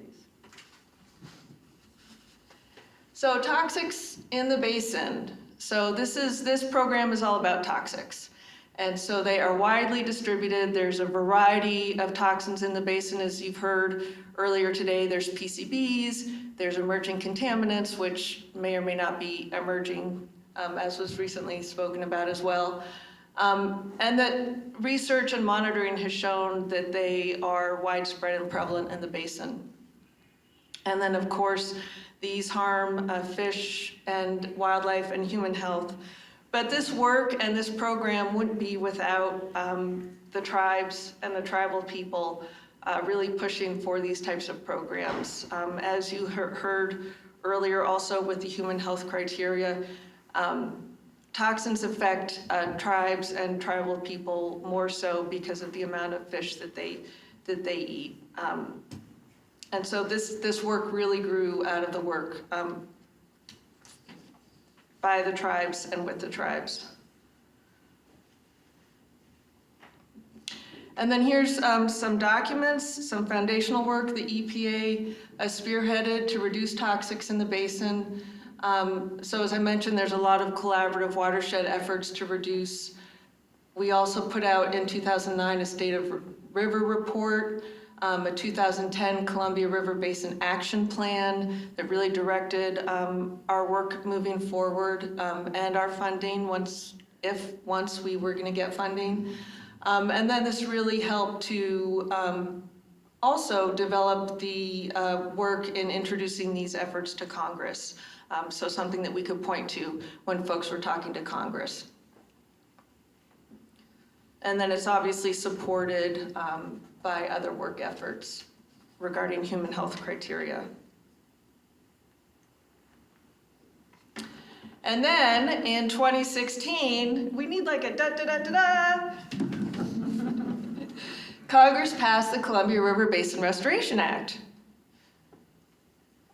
So toxics in the basin. So this program is all about toxics. And so they are widely distributed. There's a variety of toxins in the basin, as you've heard earlier today. There's PCBs, there's emerging contaminants, which may or may not be emerging, as was recently spoken about as well. And that research and monitoring has shown that they are widespread and prevalent in the basin. And then, of course, these harm fish and wildlife and human health. But this work and this program wouldn't be without the tribes and the tribal people really pushing for these types of programs. As you heard earlier also with the human health criteria, toxins affect tribes and tribal people more so because of the amount of fish that they eat. And so this work really grew out of the work by the tribes and with the tribes. And then here's some documents, some foundational work the EPA spearheaded to reduce toxics in the basin. So as I mentioned, there's a lot of collaborative watershed efforts to reduce. We also put out in 2009 a State of River report, a 2010 Columbia River Basin Action Plan that really directed our work moving forward and our funding once we were going to get funding. And then this really helped to also develop the work in introducing these efforts to Congress. So something that we could point to when folks were talking to Congress. And then it's obviously supported by other work efforts regarding human health criteria. And then in 2016, we need like a da-da-da-da-da. Congress passed the Columbia River Basin Restoration Act.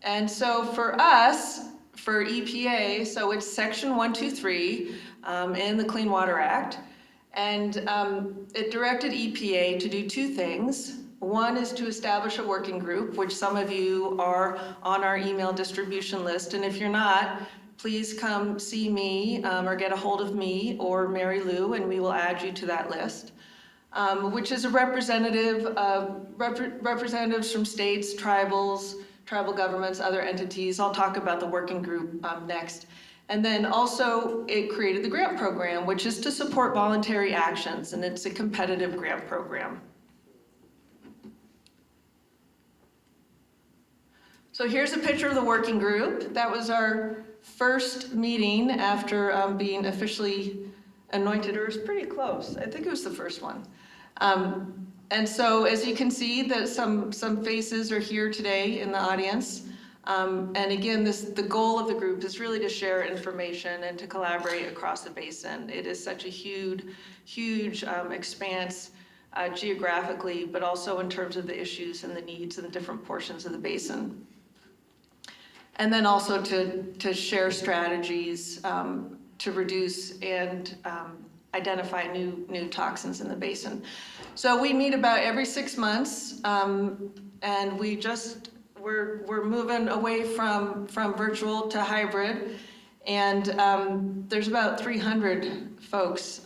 And so for us, for EPA, so it's Section 123 in the Clean Water Act. And it directed EPA to do 2 things. One is to establish a working group, which some of you are on our email distribution list. And if you're not, please come see me or get a hold of me or Mary Lou, and we will add you to that list, which is a representatives from states, tribals, tribal governments, other entities. I'll talk about the working group next. And then also it created the grant program, which is to support voluntary actions, and it's a competitive grant program. So here's a picture of the working group. That was our first meeting after being officially anointed, or it was pretty close. I think it was the first one. And so as you can see, that some faces are here today in the audience. And again, the goal of the group is really to share information and to collaborate across the basin. It is such a huge expanse geographically, but also in terms of the issues and the needs in the different portions of the basin. And then also to share strategies to reduce and identify new toxins in the basin. So we meet about every 6 months, and we're moving away from virtual to hybrid, and there's about 300 folks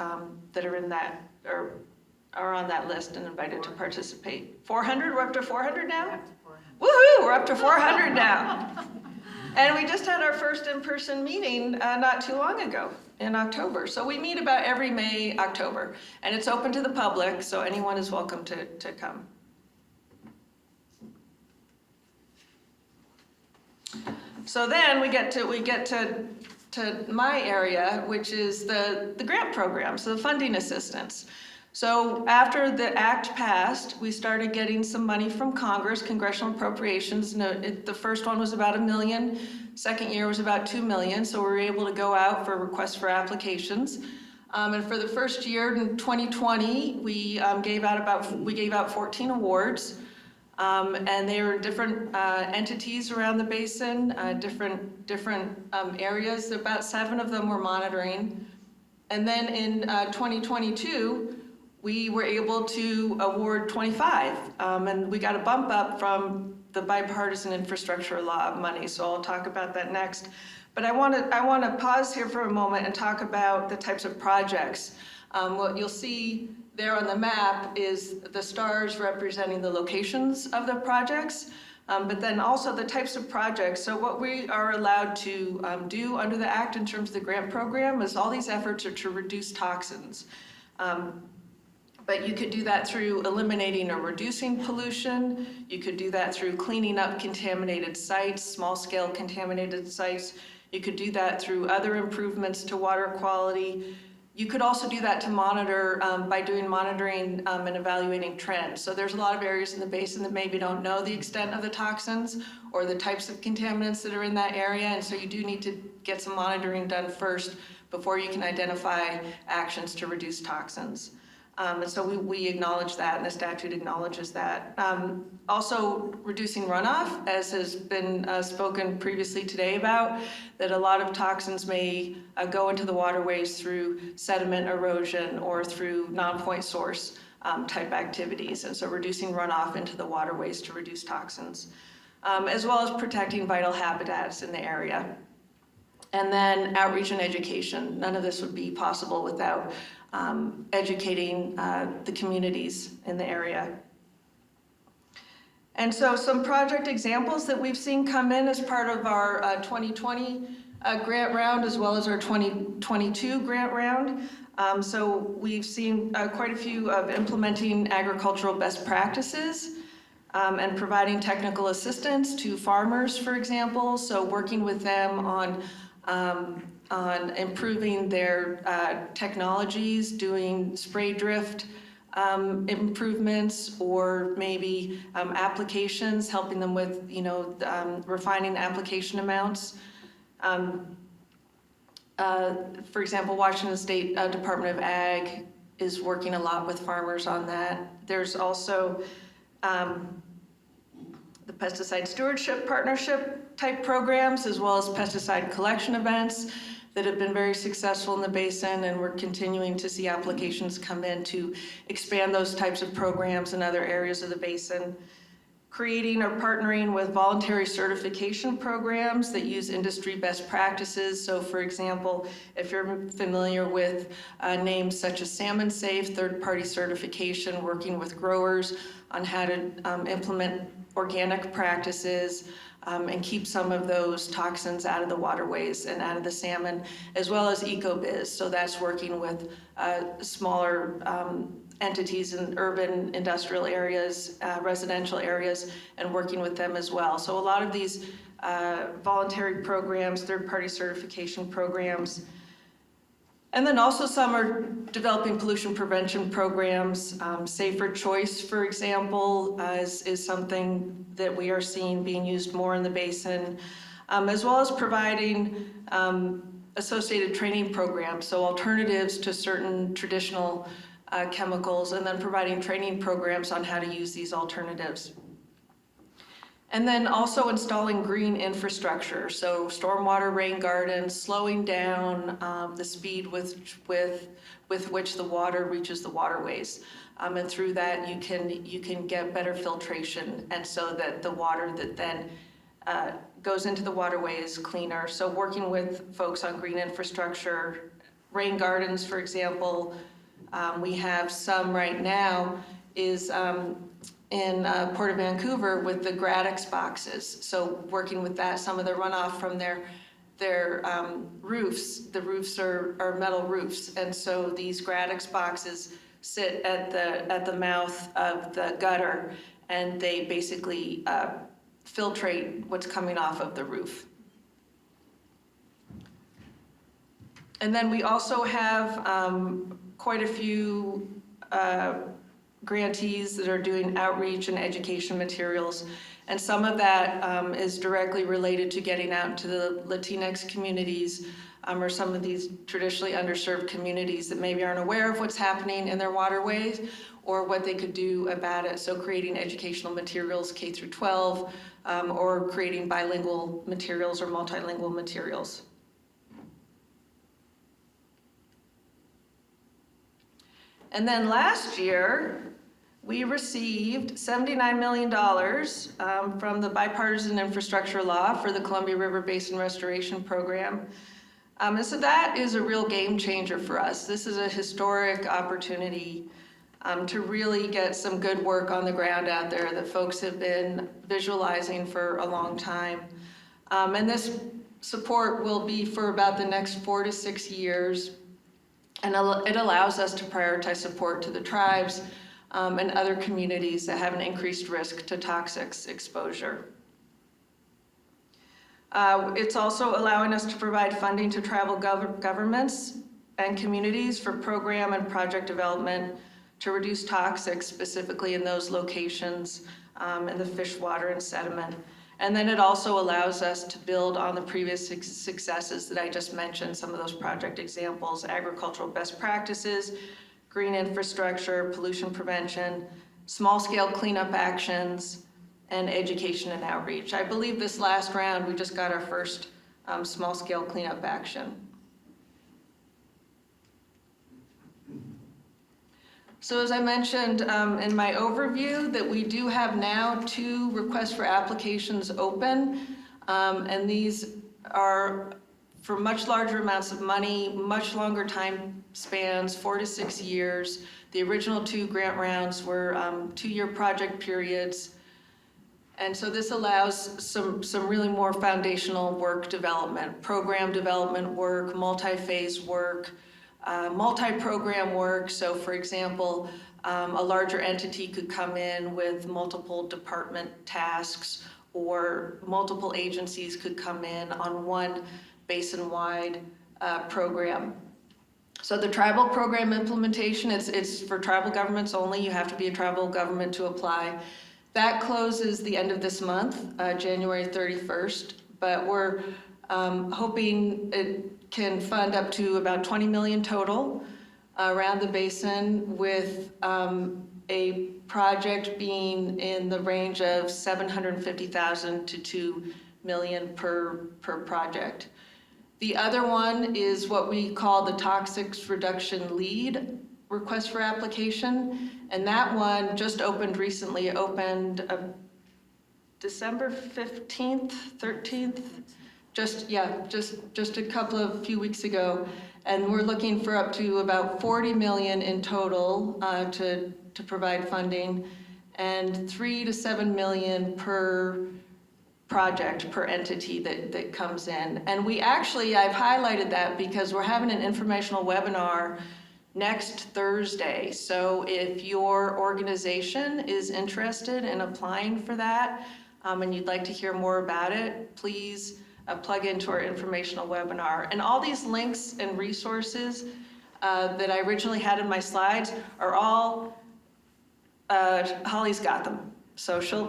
that are in that are on that list and invited to participate. 400? We're up to 400 now? Woohoo! We're up to 400 now. And we just had our first in-person meeting not too long ago in October. So we meet about every May, October, and it's open to the public, so anyone is welcome to come. So then we get to my area, which is the grant program, so the funding assistance. So after the act passed, we started getting some money from Congress, congressional appropriations. The first one was about $1 million, second year was about $2 million, so we were able to go out for requests for applications. And for the first year in 2020, we gave out 14 awards, and they were different entities around the basin, different areas. About 7 of them were monitoring. And then in 2022, we were able to award 25, and we got a bump up from the bipartisan infrastructure law money, so I'll talk about that next. But I want to pause here for a moment and talk about the types of projects. What you'll see there on the map is the stars representing the locations of the projects, but then also the types of projects. So what we are allowed to do under the Act in terms of the grant program is all these efforts are to reduce toxins. But you could do that through eliminating or reducing pollution. You could do that through cleaning up contaminated sites, small-scale contaminated sites. You could do that through other improvements to water quality. You could also do that to monitor by doing monitoring and evaluating trends. So there's a lot of areas in the basin that maybe don't know the extent of the toxins or the types of contaminants that are in that area, and so you do need to get some monitoring done first before you can identify actions to reduce toxins. And so we acknowledge that, and the statute acknowledges that. Also, reducing runoff, as has been spoken previously today about, that a lot of toxins may go into the waterways through sediment erosion or through non-point source type activities. And so reducing runoff into the waterways to reduce toxins, as well as protecting vital habitats in the area. And then outreach and education. None of this would be possible without educating the communities in the area. And so some project examples that we've seen come in as part of our 2020 grant round, as well as our 2022 grant round. So we've seen quite a few of implementing agricultural best practices and providing technical assistance to farmers, for example. So working with them on improving their technologies, doing spray drift improvements, or maybe applications, helping them with, refining application amounts. For example, Washington State Department of Ag is working a lot with farmers on that. There's also the pesticide stewardship partnership type programs, as well as pesticide collection events that have been very successful in the basin, and we're continuing to see applications come in to expand those types of programs in other areas of the basin. Creating or partnering with voluntary certification programs that use industry best practices. So for example, if you're familiar with names such as Salmon Safe, third-party certification, working with growers on how to implement organic practices and keep some of those toxins out of the waterways and out of the salmon, as well as EcoBiz. So that's working with smaller entities in urban industrial areas, residential areas, and working with them as well. So a lot of these voluntary programs, third-party certification programs, and then also some are developing pollution prevention programs. Safer Choice, for example, is something that we are seeing being used more in the basin, as well as providing associated training programs, so alternatives to certain traditional chemicals, and then providing training programs on how to use these alternatives. And then also installing green infrastructure, so stormwater rain gardens, slowing down the speed with which the water reaches the waterways. And through that, you can get better filtration, and so that the water that then goes into the waterway is cleaner. So working with folks on green infrastructure, rain gardens, for example, we have some right now is in Port of Vancouver with the Gradix boxes. So working with that, some of the runoff from their roofs, the roofs are metal roofs, and so these Gradix boxes sit at the mouth of the gutter, and they basically filtrate what's coming off of the roof. And then we also have quite a few grantees that are doing outreach and education materials. And some of that is directly related to getting out into the Latinx communities or some of these traditionally underserved communities that maybe aren't aware of what's happening in their waterways or what they could do about it. So creating educational materials K through 12 or creating bilingual materials or multilingual materials. And then last year, we received $79 million from the Bipartisan Infrastructure Law for the Columbia River Basin Restoration Program. And so that is a real game changer for us. This is a historic opportunity to really get some good work on the ground out there that folks have been visualizing for a long time. And this support will be for about the next 4 to 6 years. And it allows us to prioritize support to the tribes and other communities that have an increased risk to toxics exposure. It's also allowing us to provide funding to tribal governments and communities for program and project development to reduce toxics, specifically in those locations in the fish, water, and sediment. And then it also allows us to build on the previous successes that I just mentioned, some of those project examples, agricultural best practices, green infrastructure, pollution prevention, small-scale cleanup actions, and education and outreach. I believe this last round, we just got our first small-scale cleanup action. So as I mentioned in my overview, that we do have now 2 requests for applications open, and these are for much larger amounts of money, much longer time spans, 4 to 6 years. The original 2 grant rounds were 2-year project periods. And so this allows some really more foundational work development, program development work, multi-phase work, multi-program work. So for example, a larger entity could come in with multiple department tasks, or multiple agencies could come in on one basin-wide program. So the tribal program implementation, it's for tribal governments only. You have to be a tribal government to apply. That closes the end of this month, January 31st, but we're hoping it can fund up to about 20 million total around the basin, with a project being in the range of 750,000 to 2 million per project. The other one is what we call the Toxics Reduction Lead request for application, and that one just opened recently. It opened December 15th, 13th, just a few weeks ago, and we're looking for up to about 40 million in total to provide funding, and 3 to 7 million per project, per entity that comes in. And I've highlighted that because we're having an informational webinar next Thursday. So if your organization is interested in applying for that and you'd like to hear more about it, please plug into our informational webinar. And all these links and resources that I originally had in my slides are all, Holly's got them. So she'll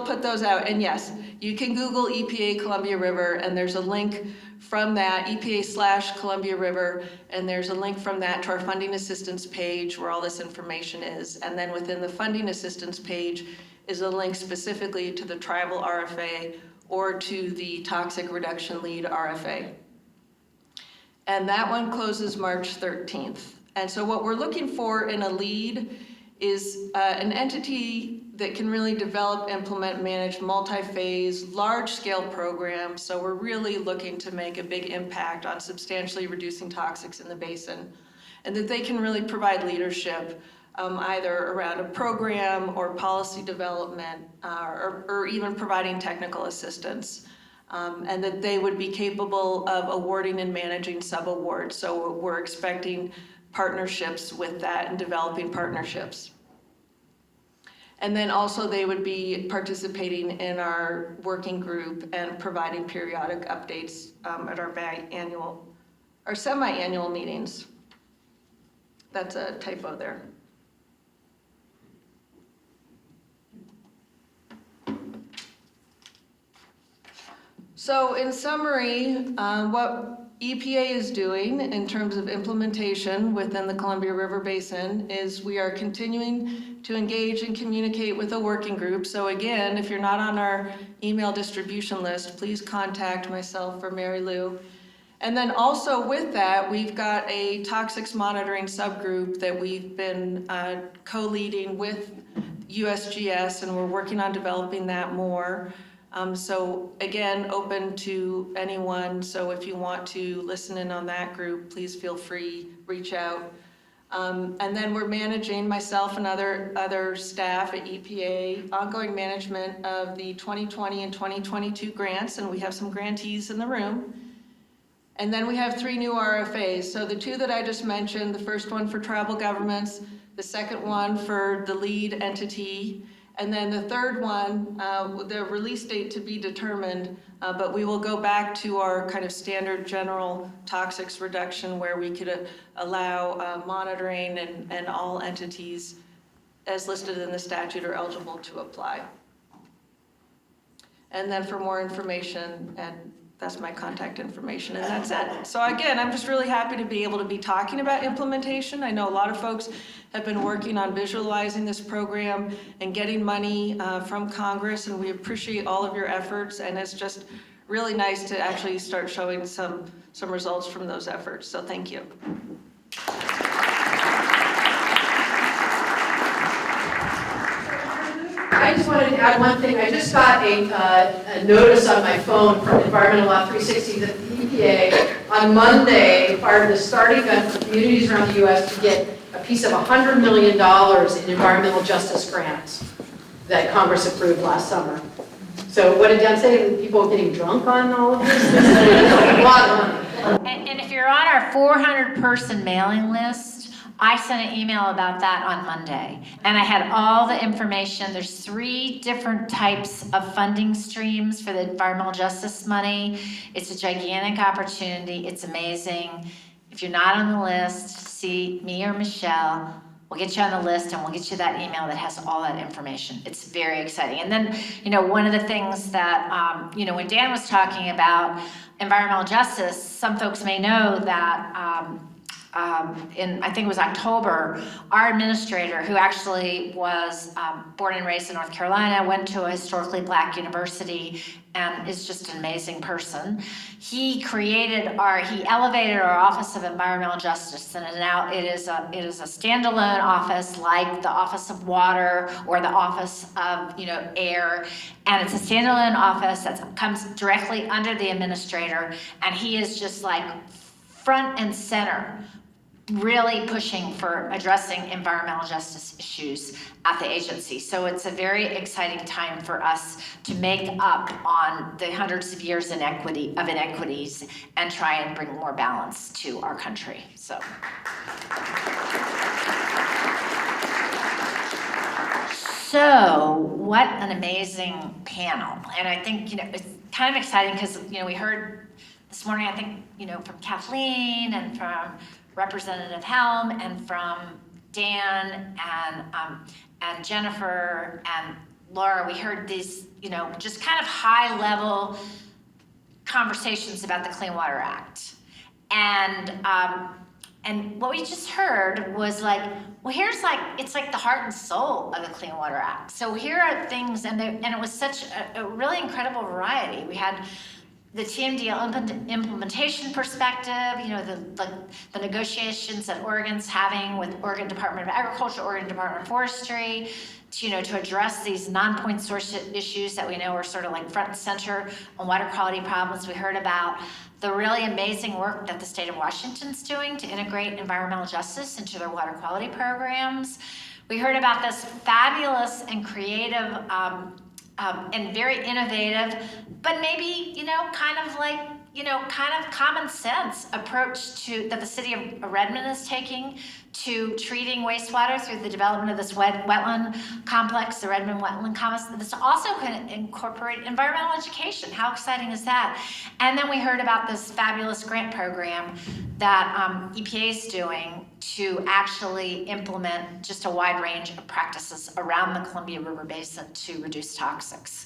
put those out. And yes, you can Google EPA Columbia River, and there's a link from that, EPA/Columbia River, and there's a link from that to our funding assistance page where all this information is. And then within the funding assistance page is a link specifically to the tribal RFA or to the toxic reduction lead RFA. And that one closes March 13th. And so what we're looking for in a lead is an entity that can really develop, implement, manage multi-phase, large-scale programs. So we're really looking to make a big impact on substantially reducing toxics in the basin, and that they can really provide leadership either around a program or policy development or even providing technical assistance. And that they would be capable of awarding and managing sub-awards. So we're expecting partnerships with that and developing partnerships. And then also they would be participating in our working group and providing periodic updates at our biannual or semi-annual meetings. That's a typo there. So in summary, what EPA is doing in terms of implementation within the Columbia River Basin is we are continuing to engage and communicate with a working group. So again, if you're not on our email distribution list, please contact myself or Mary Lou. And then also with that, we've got a toxics monitoring subgroup that we've been co-leading with USGS, and we're working on developing that more. So again, open to anyone. So if you want to listen in on that group, please feel free, reach out. And then we're managing, myself and other staff at EPA, ongoing management of the 2020 and 2022 grants, and we have some grantees in the room. And then we have 3 new RFAs. So the 2 that I just mentioned, the first one for tribal governments, the second one for the lead entity, and then the third one, the release date to be determined, but we will go back to our kind of standard general toxics reduction where we could allow monitoring and all entities as listed in the statute are eligible to apply. And then for more information, and that's my contact information, and that's it. So again, I'm just really happy to be able to be talking about implementation. I know a lot of folks have been working on visualizing this program and getting money from Congress, and we appreciate all of your efforts, and it's just really nice to actually start showing some results from those efforts. So thank you. I just wanted to add one thing. I just got a notice on my phone from Environmental Law 360 that the EPA on Monday fired a starting gun for communities around the U.S. to get a piece of $100 million in environmental justice grants that Congress approved last summer. So what did Dan say? People getting drunk on all of this? A lot of money. And if you're on our 400-person mailing list, I sent an email about that on Monday, and I had all the information. There's 3 different types of funding streams for the environmental justice money. It's a gigantic opportunity. It's amazing. If you're not on the list, see me or Michelle. We'll get you on the list, and we'll get you that email that has all that information. It's very exciting. And then, one of the things that, when Dan was talking about environmental justice, some folks may know that in, I think it was October, our administrator, who actually was born and raised in North Carolina, went to a historically Black university, and is just an amazing person. He elevated our Office of Environmental Justice, and now it is a standalone office like the Office of Water or the Office of Air, and it's a standalone office that comes directly under the administrator, and he is just like front and center, really pushing for addressing environmental justice issues at the agency. So it's a very exciting time for us to make up on the hundreds of years of inequities and try and bring more balance to our country. So what an amazing panel. And I think, it's kind of exciting because, we heard this morning, I think, from Kathleen and from Representative Helm and from Dan and Jennifer and Laura, we heard these, just kind of high level conversations about the Clean Water Act. And what we just heard was like, well, here's like, it's like the heart and soul of the Clean Water Act. So here are things, and it was such a really incredible variety. We had the TMDL implementation perspective, you know, the negotiations that Oregon's having with Oregon Department of Agriculture, Oregon Department of Forestry, to, you know, to address these non-point source issues that we know are sort of like front and center on water quality problems. We heard about the really amazing work that the state of Washington's doing to integrate environmental justice into their water quality programs. We heard about this fabulous and creative and very innovative, but maybe, you know, kind of like, you know, kind of common sense approach that the city of Redmond is taking to treating wastewater through the development of this wetland complex, the Redmond Wetland Complex. This also can incorporate environmental education. How exciting is that? And then we heard about this fabulous grant program that EPA is doing to actually implement just a wide range of practices around the Columbia River Basin to reduce toxics.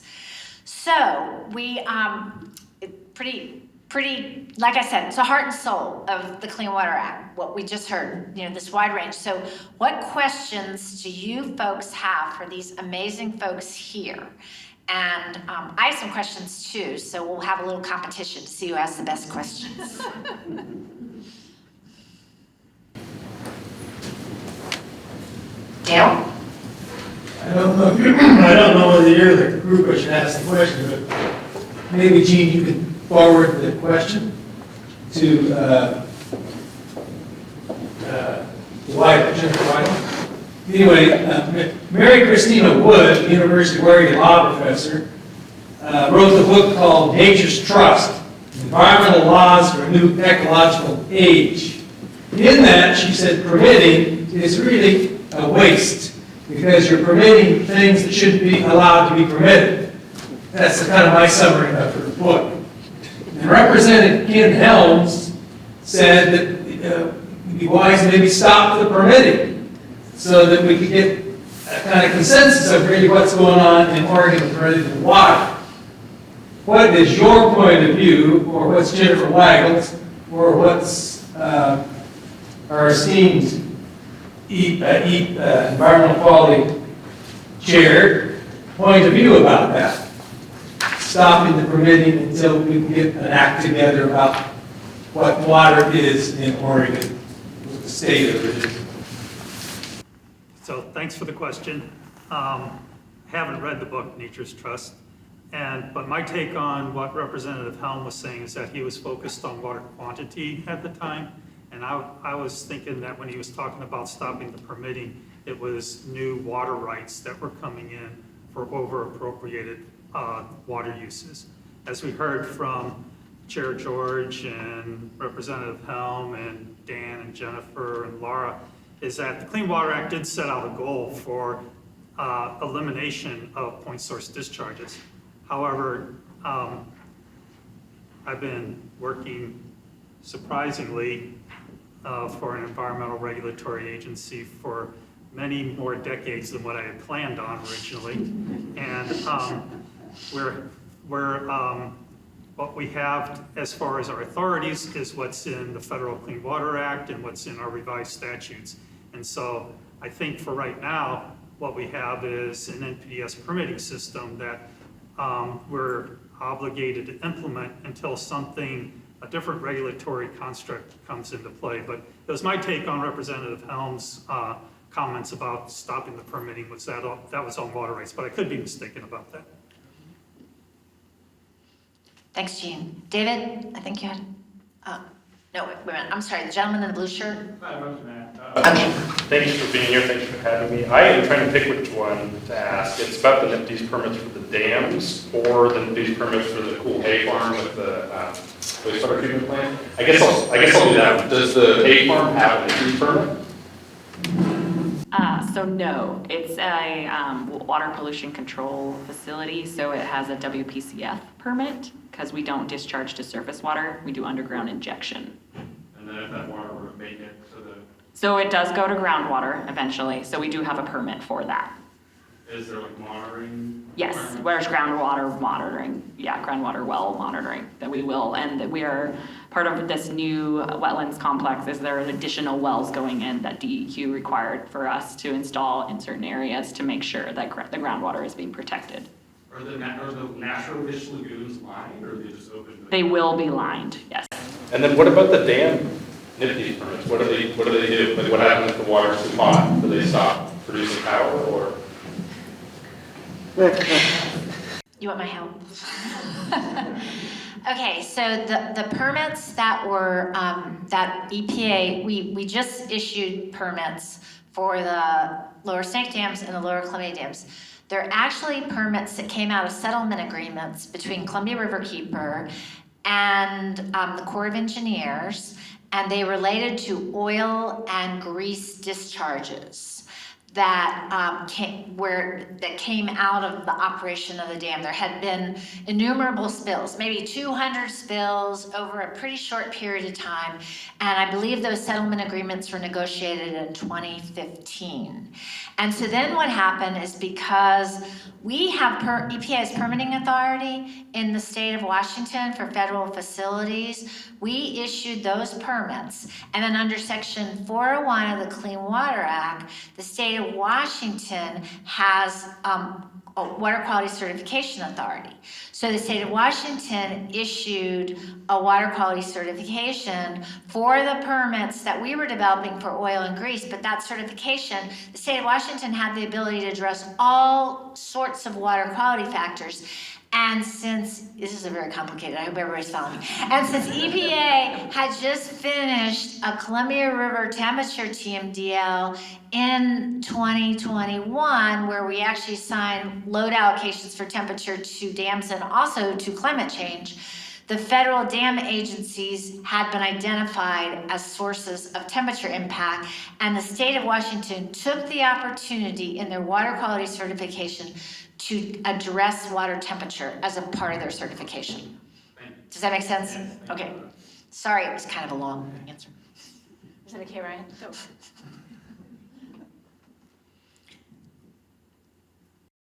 So we, pretty, like I said, it's the heart and soul of the Clean Water Act, what we just heard, you know, this wide range. So what questions do you folks have for these amazing folks here? And I have some questions too, so we'll have a little competition to see who has the best questions. Dale? I don't know whether you're the group or should ask the question, but maybe, Gene, you could forward the question to Jennifer White. Anyway, Mary Christina Wood, University of Oregon law professor, wrote a book called Nature's Trust, Environmental Laws for a New Ecological Age. In that, she said permitting is really a waste because you're permitting things that shouldn't be allowed to be permitted. That's kind of my summary of her book. And Representative Ken Helms said that it'd be wise to maybe stop the permitting so that we could get a kind of consensus of really what's going on in Oregon with permitted water. What is your point of view, or what's Jennifer Waggle's, or what's our esteemed environmental quality chair point of view about that? Stopping the permitting until we can get an act together about what water is in Oregon, what the state of it is. So thanks for the question. Haven't read the book Nature's Trust, but my take on what Representative Helm was saying is that he was focused on water quantity at the time, and I was thinking that when he was talking about stopping the permitting, it was new water rights that were coming in for over-appropriated water uses. As we heard from Chair George and Representative Helm and Dan and Jennifer and Laura, is that the Clean Water Act did set out a goal for elimination of point source discharges. However, I've been working surprisingly for an environmental regulatory agency for many more decades than what I had planned on originally. And what we have as far as our authorities is what's in the Federal Clean Water Act and what's in our revised statutes. And so I think for right now, what we have is an NPDES permitting system that we're obligated to implement until a different regulatory construct comes into play. But it was my take on Representative Helm's comments about stopping the permitting was that was on water rights, but I could be mistaken about that. Thanks, Jean. David, I think you had, no, wait a minute, I'm sorry, the gentleman in the blue shirt? Okay. Thank you for being here, thank you for having me. I am trying to pick which one to ask. It's about the NPDES permits for the dams or the NPDES permits for the Cool Hay Farm with the wastewater treatment plant. I guess I'll do that. Does the hay farm have an NPDES permit? So no, it's a water pollution control facility, so it has a WPCF permit because we don't discharge to surface water, we do underground injection. And then if that water were to make it to the... So it does go to groundwater eventually, so we do have a permit for that. Is there like monitoring? Yes, where's groundwater monitoring? Yeah, groundwater well monitoring that we will, and that we are part of this new wetlands complex. Is there additional wells going in that DEQ required for us to install in certain areas to make sure that the groundwater is being protected? Are the natural fish lagoons lined, or are they just open? They will be lined, yes. And then what about the dam NIPD's permits? What do they do? Like, what happens if the water's too hot? Do they stop producing power, or? You want my help? Okay, so the permits that were, that EPA, we just issued permits for the lower snake dams and the lower Columbia dams. They're actually permits that came out of settlement agreements between Columbia River Keeper and the Corps of Engineers, and they related to oil and grease discharges that came out of the operation of the dam. There had been innumerable spills, maybe 200 spills over a pretty short period of time, and I believe those settlement agreements were negotiated in 2015. And so then what happened is, because we have EPA's permitting authority in the state of Washington for federal facilities, we issued those permits. And then under Section 401 of the Clean Water Act, the state of Washington has a water quality certification authority. So the state of Washington issued a water quality certification for the permits that we were developing for oil and grease, but that certification, the state of Washington had the ability to address all sorts of water quality factors. And since, this is a very complicated, I hope everybody's following me. And since EPA had just finished a Columbia River temperature TMDL in 2021, where we actually signed load allocations for temperature to dams and also to climate change, the federal dam agencies had been identified as sources of temperature impact, and the state of Washington took the opportunity in their water quality certification to address water temperature as a part of their certification. Does that make sense? Okay. Sorry, it was kind of a long answer. Is that okay, Ryan?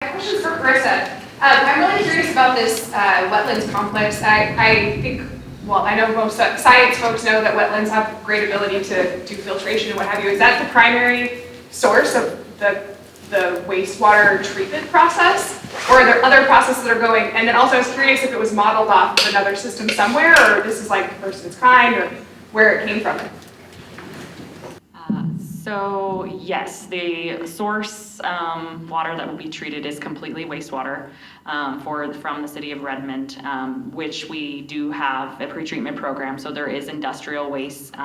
My question is for Corissa. I'm really curious about this wetlands complex. I think, well, I know most science folks know that wetlands have great ability to do filtration and what have you. Is that the primary source of the wastewater treatment process? Or are there other processes that are going? And then also I was curious if it was modeled off of another system somewhere, or this is like first of its kind, or where it came from. So yes, the source water that will be treated is completely wastewater from the city of Redmond, which we do have a pretreatment program. So there is industrial waste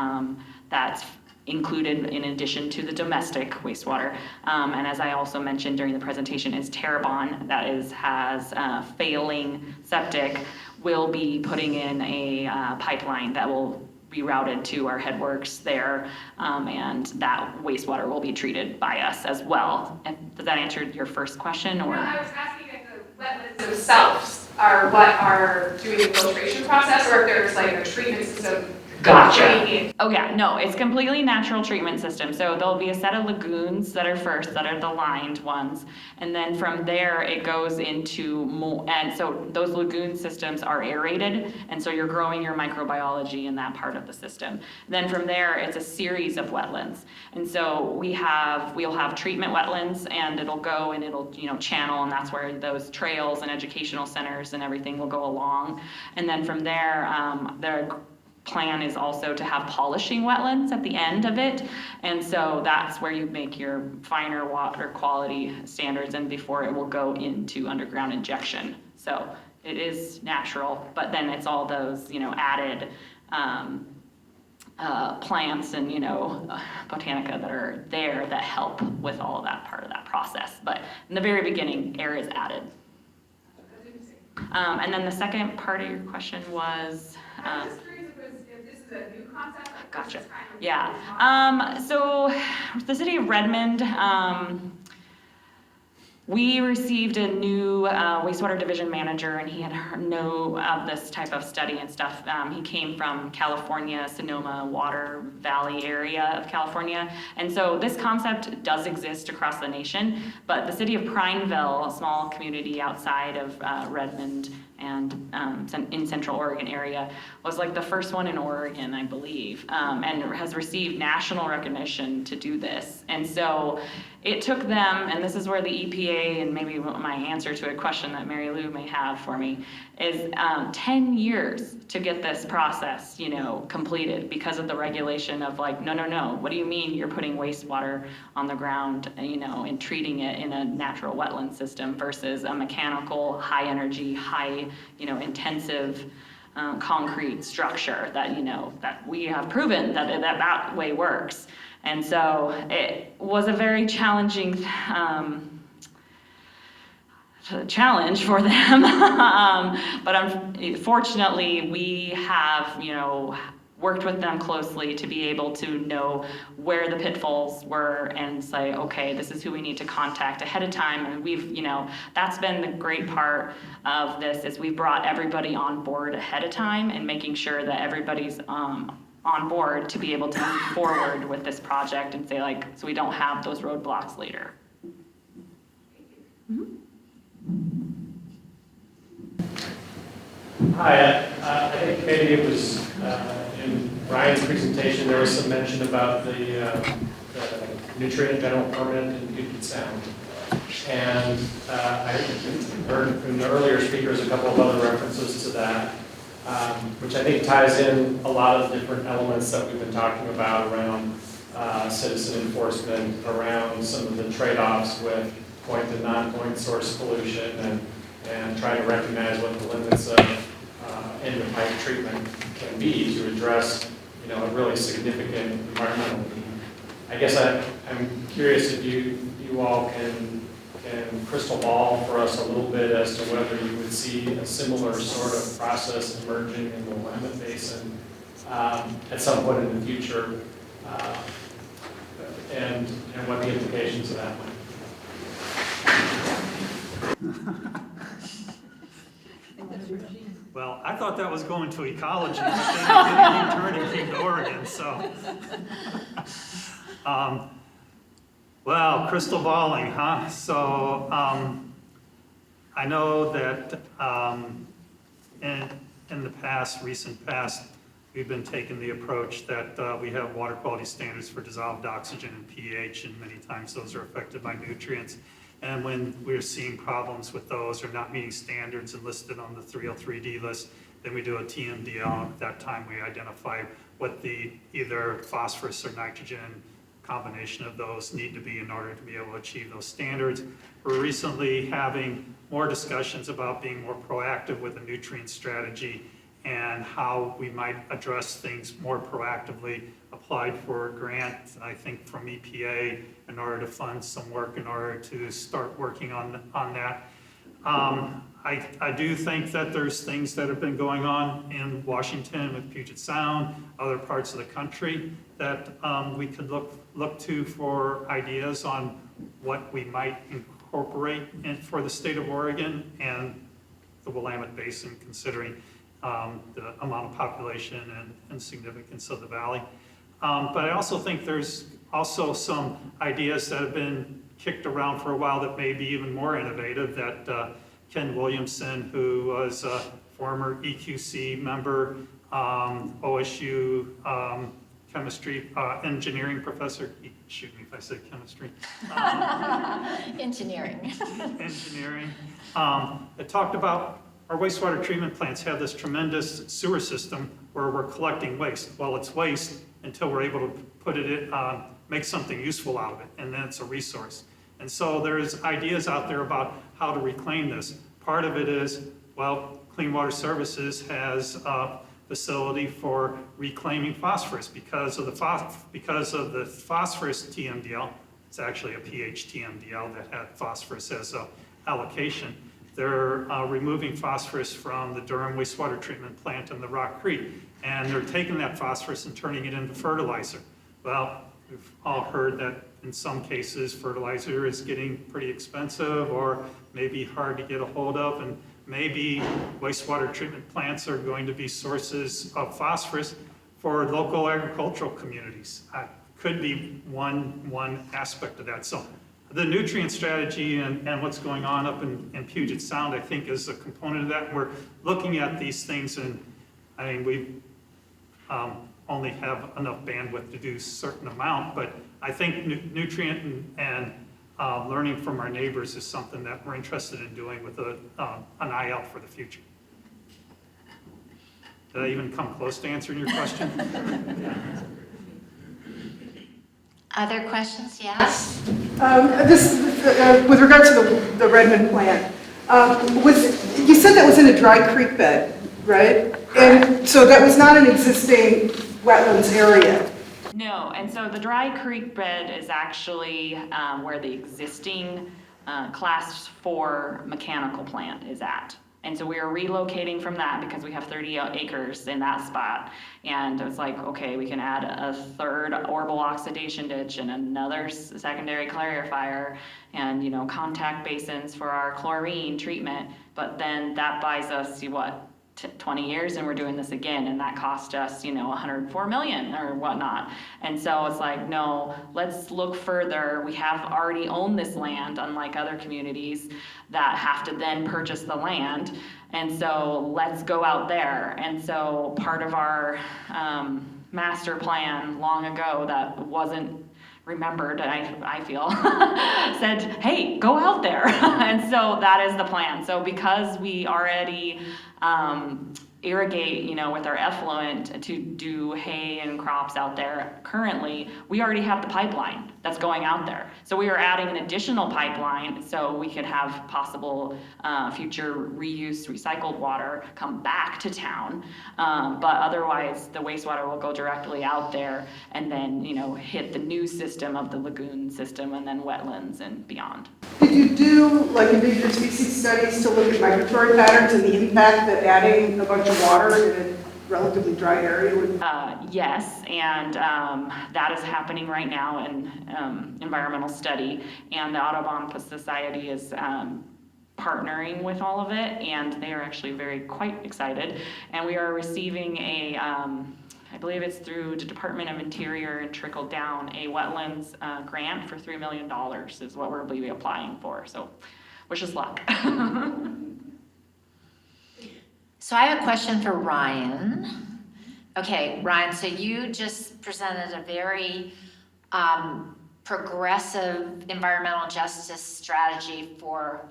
that's included in addition to the domestic wastewater. And as I also mentioned during the presentation, is Terrebonne, that has failing septic, will be putting in a pipeline that will be routed to our headworks there, and that wastewater will be treated by us as well. And does that answer your first question? Or? No, I was asking if the wetlands themselves are what are doing the filtration process, or if there's like a treatment system. Gotcha. Oh yeah, no, it's completely natural treatment system. So there'll be a set of lagoons that are first, that are the lined ones. And then from there, it goes into more, and so those lagoon systems are aerated. And so you're growing your microbiology in that part of the system. Then from there, it's a series of wetlands. And so we'll have treatment wetlands, and it'll go and it'll, channel, and that's where those trails and educational centers and everything will go along. And then from there, the plan is also to have polishing wetlands at the end of it, and so that's where you make your finer water quality standards, and before it will go into underground injection. So it is natural, but then it's all those added plants and botanica that are there that help with all of that part of that process. But in the very beginning, air is added. And then the second part of your question was. I'm just curious if this is a new concept. Like Gotcha. Kind of Yeah. So the city of Redmond we received a new wastewater division manager, and he had know of this type of study and stuff. He came from California, Sonoma Water Valley area of California. And so this concept does exist across the nation, but the city of Prineville, a small community outside of Redmond and in Central Oregon area, was like the first one in Oregon, I believe, and has received national recognition to do this. And so it took them, and this is where the EPA, and maybe my answer to a question that Mary Lou may have for me, is 10 years to get this process, completed because of the regulation of like, no, what do you mean you're putting wastewater on the ground, and treating it in a natural wetland system versus a mechanical, high energy, high, intensive concrete structure that, that we have proven that way works. And so it was a very challenging challenge for them. But fortunately, we have, worked with them closely to be able to know where the pitfalls were and say, okay, this is who we need to contact ahead of time. And we've, that's been the great part of this, is we've brought everybody on board ahead of time and making sure that everybody's on board to be able to move forward with this project and say so we don't have those roadblocks later. Hi, I think maybe it was in Ryan's presentation, there was some mention about the nutrient general permit in Puget Sound. And I heard from the earlier speakers a couple of other references to that, which I think ties in a lot of different elements that we've been talking about around citizen enforcement, around some of the trade-offs with point and non-point source pollution, and trying to recognize what the limits of end-of-pipe treatment can be to address, a really significant environmental need. I guess I'm curious if you all can crystal ball for us a little bit as to whether you would see a similar sort of process emerging in the Willamette Basin at some point in the future, and what the implications of that might be. Well, I thought that was going to Ecology, but then it turned and came to Oregon, so. Well, crystal balling, huh? So I know that in the recent past, we've been taking the approach that we have water quality standards for dissolved oxygen and pH, and many times those are affected by nutrients. And when we're seeing problems with those or not meeting standards and listed on the 303D list, then we do a TMDL. At that time, we identify what the either phosphorus or nitrogen combination of those need to be in order to be able to achieve those standards. We're recently having more discussions about being more proactive with a nutrient strategy and how we might address things more proactively. Applied for a grant, I think, from EPA in order to fund some work in order to start working on that. I do think that there's things that have been going on in Washington with Puget Sound, other parts of the country that we could look to for ideas on what we might incorporate for the state of Oregon and the Willamette Basin, considering the amount of population and significance of the valley. But I also think there's also some ideas that have been kicked around for a while that may be even more innovative, that Ken Williamson, who was a former EQC member, OSU chemistry, engineering professor, shoot me if I say chemistry. Engineering. Engineering. It talked about our wastewater treatment plants have this tremendous sewer system where we're collecting waste. Well, it's waste until we're able to put it in, make something useful out of it, and then it's a resource. And so there's ideas out there about how to reclaim this. Part of it is, well, Clean Water Services has a facility for reclaiming phosphorus because of the phosphorus TMDL. It's actually a pH TMDL that had phosphorus as a allocation. They're removing phosphorus from the Durham wastewater treatment plant in the Rock Creek, and they're taking that phosphorus and turning it into fertilizer. Well, we've all heard that in some cases, fertilizer is getting pretty expensive or maybe hard to get a hold of, and maybe wastewater treatment plants are going to be sources of phosphorus for local agricultural communities. Could be one aspect of that. So the nutrient strategy and what's going on up in Puget Sound, I think, is a component of that. We're looking at these things, and I mean, we only have enough bandwidth to do a certain amount, but I think nutrient and learning from our neighbors is something that we're interested in doing with an eye out for the future. Did I even come close to answering your question? Other questions? Yes? With regard to the Redmond plant, you said that was in a dry creek bed, right? And so that was not an existing wetlands area. No, and so the dry creek bed is actually where the existing class 4 mechanical plant is at. And so we are relocating from that because we have 30 acres in that spot. And it's like, okay, we can add a third orbital oxidation ditch and another secondary clarifier and, contact basins for our chlorine treatment. But then that buys us, 20 years and we're doing this again, and that cost us, $104 million or whatnot. And so it's like, no, let's look further. We have already owned this land, unlike other communities that have to then purchase the land. And so let's go out there. And so part of our master plan long ago that wasn't remembered, I feel, said, hey, go out there. And so that is the plan. So because we already irrigate, with our effluent to do hay and crops out there currently, we already have the pipeline that's going out there. So we are adding an additional pipeline so we could have possible future reuse, recycled water come back to town. But otherwise, the wastewater will go directly out there and then, hit the new system of the lagoon system and then wetlands and beyond. Did you do endangered species studies to look at migratory patterns and the impact that adding a bunch of water in a relatively dry area would? Yes, and that is happening right now in environmental study, and the Audubon Society is partnering with all of it, and they are actually quite excited. And we are receiving a, I believe it's through the Department of Interior and trickled down, a wetlands grant for $3 million is what we're be applying for. So wish us luck. So I have a question for Ryan. Okay, Ryan, so you just presented a very progressive environmental justice strategy for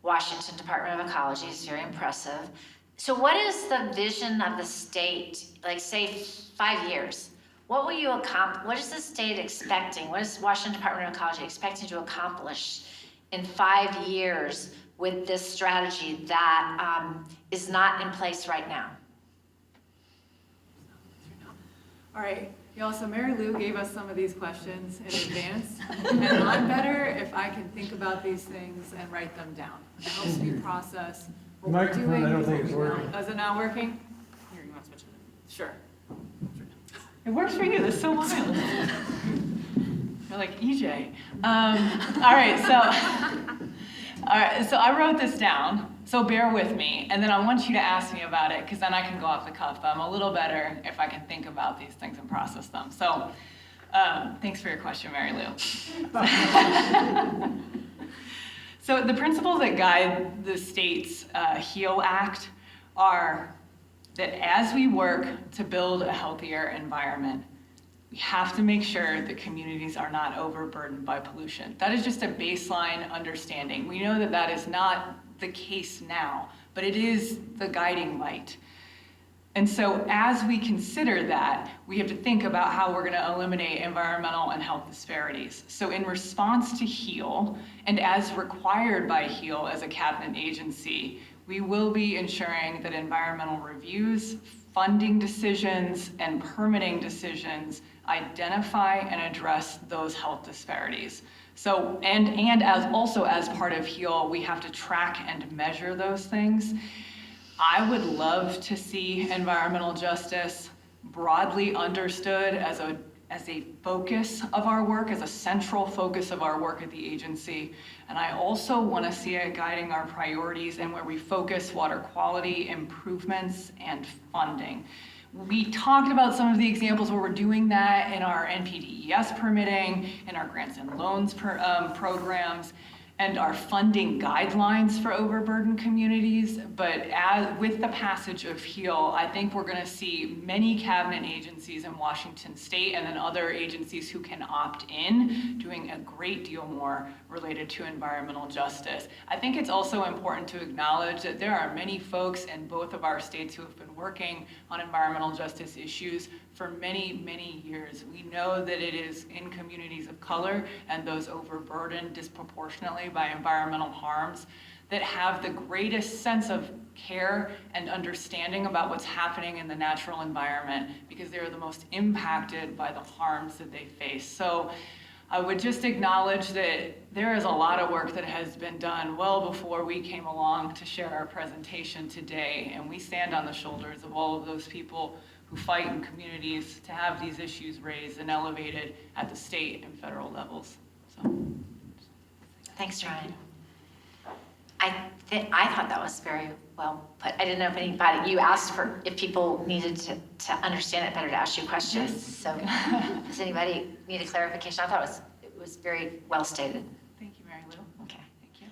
Washington Department of Ecology. It's very impressive. So what is the vision of the state, say 5 years? What will you accomplish? What is the state expecting? What is Washington Department of Ecology expecting to accomplish in 5 years with this strategy that is not in place right now? All right, y'all, so Mary Lou gave us some of these questions in advance, and I'm better if I can think about these things and write them down. It helps me process what we're doing. Microphone, I don't think it's working. Is it not working? Here, you want to switch it? Sure. It works for you, that's so wild. You're like, EJ. All right, so I wrote this down, so bear with me, and then I want you to ask me about it, because then I can go off the cuff, but I'm a little better if I can think about these things and process them. So, thanks for your question, Mary Lou. So the principles that guide the state's HEAL Act are that as we work to build a healthier environment, we have to make sure that communities are not overburdened by pollution. That is just a baseline understanding. We know that that is not the case now, but it is the guiding light. And so as we consider that, we have to think about how we're going to eliminate environmental and health disparities. So in response to HEAL, and as required by HEAL as a cabinet agency, we will be ensuring that environmental reviews, funding decisions, and permitting decisions identify and address those health disparities. So, and as part of HEAL, we have to track and measure those things. I would love to see environmental justice broadly understood as a as a focus of our work, as a central focus of our work at the agency. And I also want to see it guiding our priorities and where we focus water quality improvements and funding. We talked about some of the examples where we're doing that in our NPDES permitting, in our grants and loans programs, and our funding guidelines for overburdened communities. But with the passage of HEAL, I think we're going to see many cabinet agencies in Washington State and then other agencies who can opt in doing a great deal more related to environmental justice. I think it's also important to acknowledge that there are many folks in both of our states who have been working on environmental justice issues for many, many years. We know that it is in communities of color and those overburdened disproportionately by environmental harms that have the greatest sense of care and understanding about what's happening in the natural environment because they are the most impacted by the harms that they face. So I would just acknowledge that there is a lot of work that has been done well before we came along to share our presentation today, and we stand on the shoulders of all of those people who fight in communities to have these issues raised and elevated at the state and federal levels. So, Thanks, Ryan. I thought that was very well put. I didn't know if anybody, you asked for if people needed to understand it better to ask you questions. Yes. So does anybody need a clarification? I thought it was very well stated. thank you, Mary Lou. Okay. Thank you.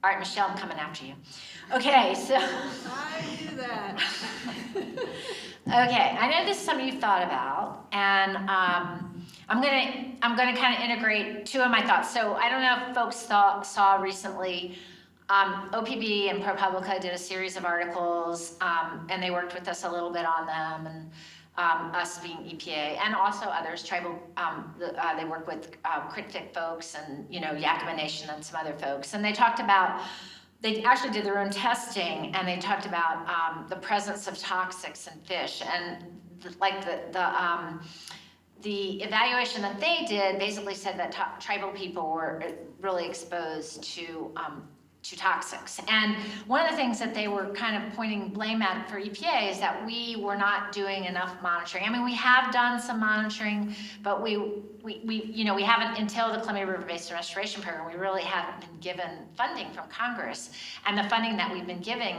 All right, Michelle, I'm coming after you. Okay, so. I knew that. Okay, I know this is something you've thought about, and I'm gonna kind of integrate two of my thoughts. So I don't know if folks saw recently, OPB and ProPublica did a series of articles, and they worked with us a little bit on them, and us being EPA, and also others, tribal, they work with Crit-Fit folks and, Yakima Nation and some other folks, and they talked about, they actually did their own testing, and they talked about the presence of toxics in fish, and the evaluation that they did basically said that tribal people were really exposed to toxics. And one of the things that they were kind of pointing blame at for EPA is that we were not doing enough monitoring. I mean, we have done some monitoring, but we haven't, until the Columbia River Basin Restoration Program, we really haven't been given funding from Congress. And the funding that we've been given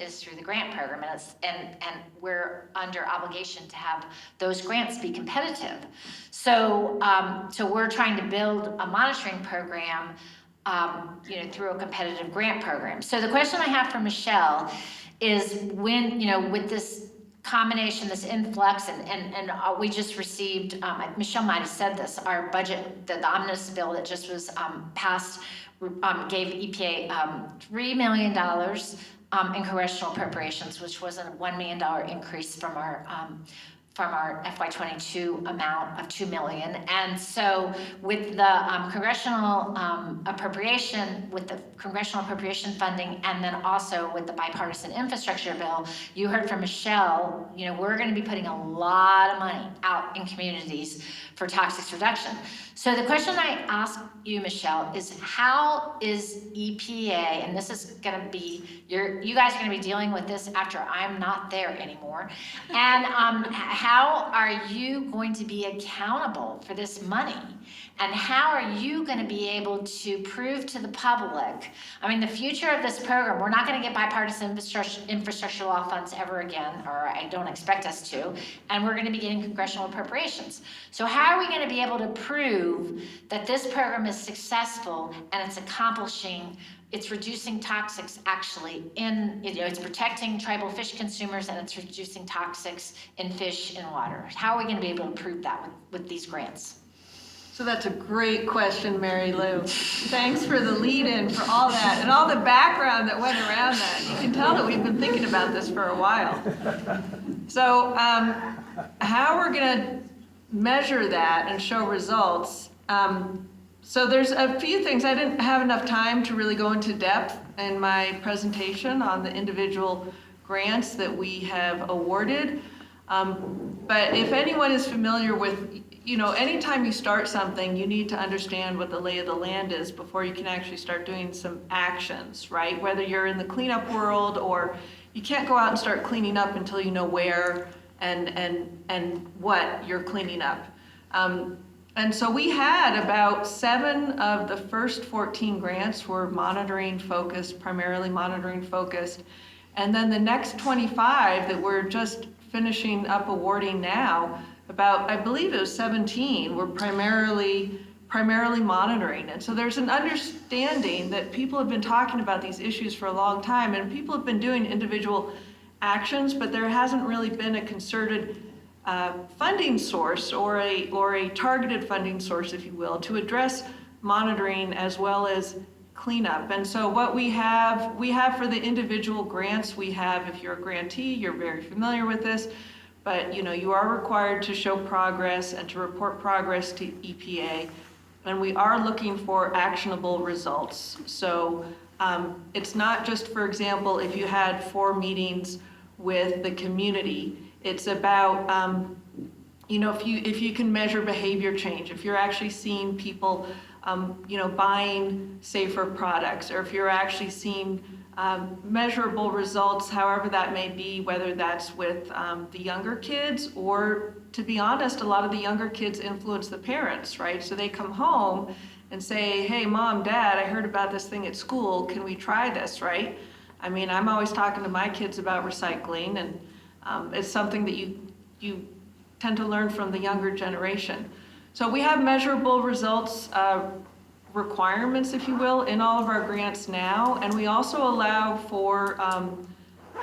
is through the grant program, and we're under obligation to have those grants be competitive. So we're trying to build a monitoring program through a competitive grant program. So the question I have for Michelle is when, with this combination, this influx, and we just received, Michelle might have said this, our budget, the omnibus bill that just was passed, gave EPA $3 million in congressional appropriations, which was a $1 million increase from our FY22 amount of $2 million. And so with the congressional appropriation funding, and then also with the bipartisan infrastructure bill, you heard from Michelle, we're going to be putting a lot of money out in communities for toxics reduction. So the question I ask you, Michelle, is how is EPA, and this is going to be, you guys are going to be dealing with this after I'm not there anymore, and how are you going to be accountable for this money? And how are you going to be able to prove to the public, I mean, the future of this program, we're not going to get bipartisan infrastructure law funds ever again, or I don't expect us to, and we're going to be getting congressional appropriations. So how are we going to be able to prove that this program is successful and it's reducing toxics actually it's protecting tribal fish consumers, and it's reducing toxics in fish in water? How are we going to be able to prove that with these grants? So that's a great question, Mary Lou. Thanks for the lead-in for all that and all the background that went around that. You can tell that we've been thinking about this for a while. So how we're going to measure that and show results. So there's a few things. I didn't have enough time to really go into depth in my presentation on the individual grants that we have awarded. But if anyone is familiar with, anytime you start something, you need to understand what the lay of the land is before you can actually start doing some actions, right? Whether you're in the cleanup world, or you can't go out and start cleaning up until you know where and what you're cleaning up. And so we had about 7 of the first 14 grants were monitoring focused, primarily monitoring focused. And then the next 25 that we're just finishing up awarding now, about, I believe it was 17, were primarily monitoring. And so there's an understanding that people have been talking about these issues for a long time, and people have been doing individual actions, but there hasn't really been a concerted funding source or a targeted funding source, if you will, to address monitoring as well as cleanup. And so what we have for the individual grants, we have, if you're a grantee, you're very familiar with this, but you are required to show progress and to report progress to EPA. And we are looking for actionable results. So it's not just, for example, if you had 4 meetings with the community, it's about, if you can measure behavior change, if you're actually seeing people, buying safer products, or if you're actually seeing measurable results, however that may be, whether that's with the younger kids, or to be honest, a lot of the younger kids influence the parents, right? So they come home and say, hey, Mom, Dad, I heard about this thing at school. Can we try this, right? I mean, I'm always talking to my kids about recycling, and it's something that you tend to learn from the younger generation. So we have measurable results requirements, if you will, in all of our grants now, and we also allow for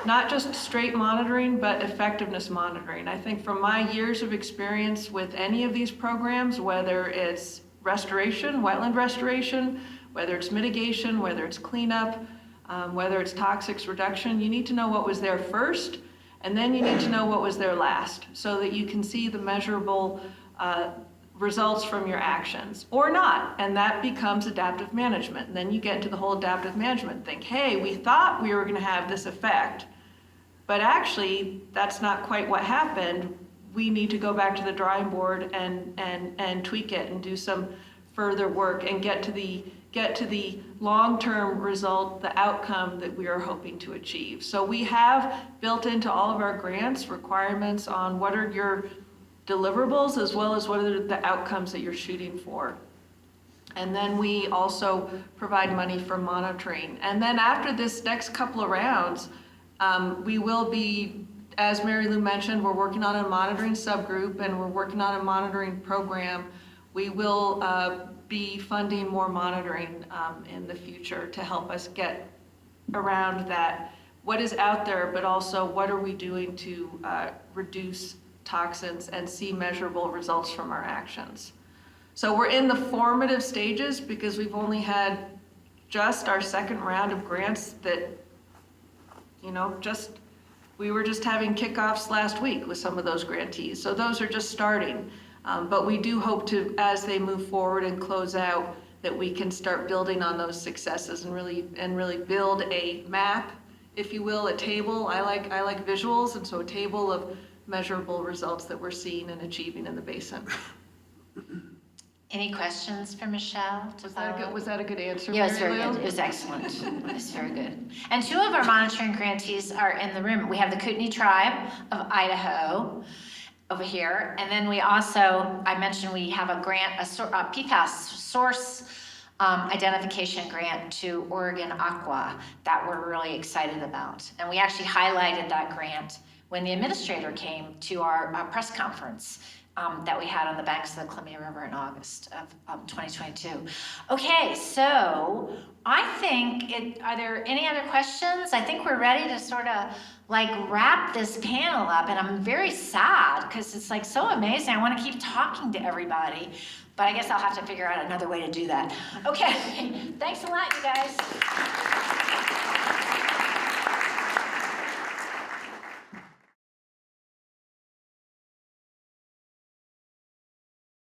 not just straight monitoring, but effectiveness monitoring. I think from my years of experience with any of these programs, whether it's restoration, wetland restoration, whether it's mitigation, whether it's cleanup, whether it's toxics reduction, you need to know what was there first, and then you need to know what was there last, so that you can see the measurable results from your actions, or not, and that becomes adaptive management. And then you get into the whole adaptive management thing. Hey, we thought we were gonna have this effect, but actually, that's not quite what happened. We need to go back to the drawing board and tweak it and do some further work and get to the long-term result, the outcome that we are hoping to achieve. So we have built into all of our grants requirements on what are your deliverables as well as what are the outcomes that you're shooting for. And then we also provide money for monitoring. And then after this next couple of rounds, we will be, as Mary Lou mentioned, we're working on a monitoring subgroup and we're working on a monitoring program. We will be funding more monitoring in the future to help us get around that, what is out there, but also what are we doing to reduce toxins and see measurable results from our actions. So we're in the formative stages because we've only had just our second round of grants that, we were just having kickoffs last week with some of those grantees. So those are just starting. But we do hope to, as they move forward and close out, that we can start building on those successes and really build a map, if you will, a table. I like visuals, and so a table of measurable results that we're seeing and achieving in the basin. Any questions for Michelle? Was that a good answer? Yeah, it was very Mary Lou? good. It was excellent. It was very good. And 2 of our monitoring grantees are in the room. We have the Kootenai Tribe of Idaho over here. And then we also, I mentioned we have a grant, a PFAS source identification grant to Oregon Aqua that we're really excited about. And we actually highlighted that grant when the administrator came to our press conference that we had on the banks of the Columbia River in August of 2022. Okay, so I think, are there any other questions? I think we're ready to sort of wrap this panel up, and I'm very sad because it's so amazing. I want to keep talking to everybody, but I guess I'll have to figure out another way to do that. Okay, thanks a lot, you guys.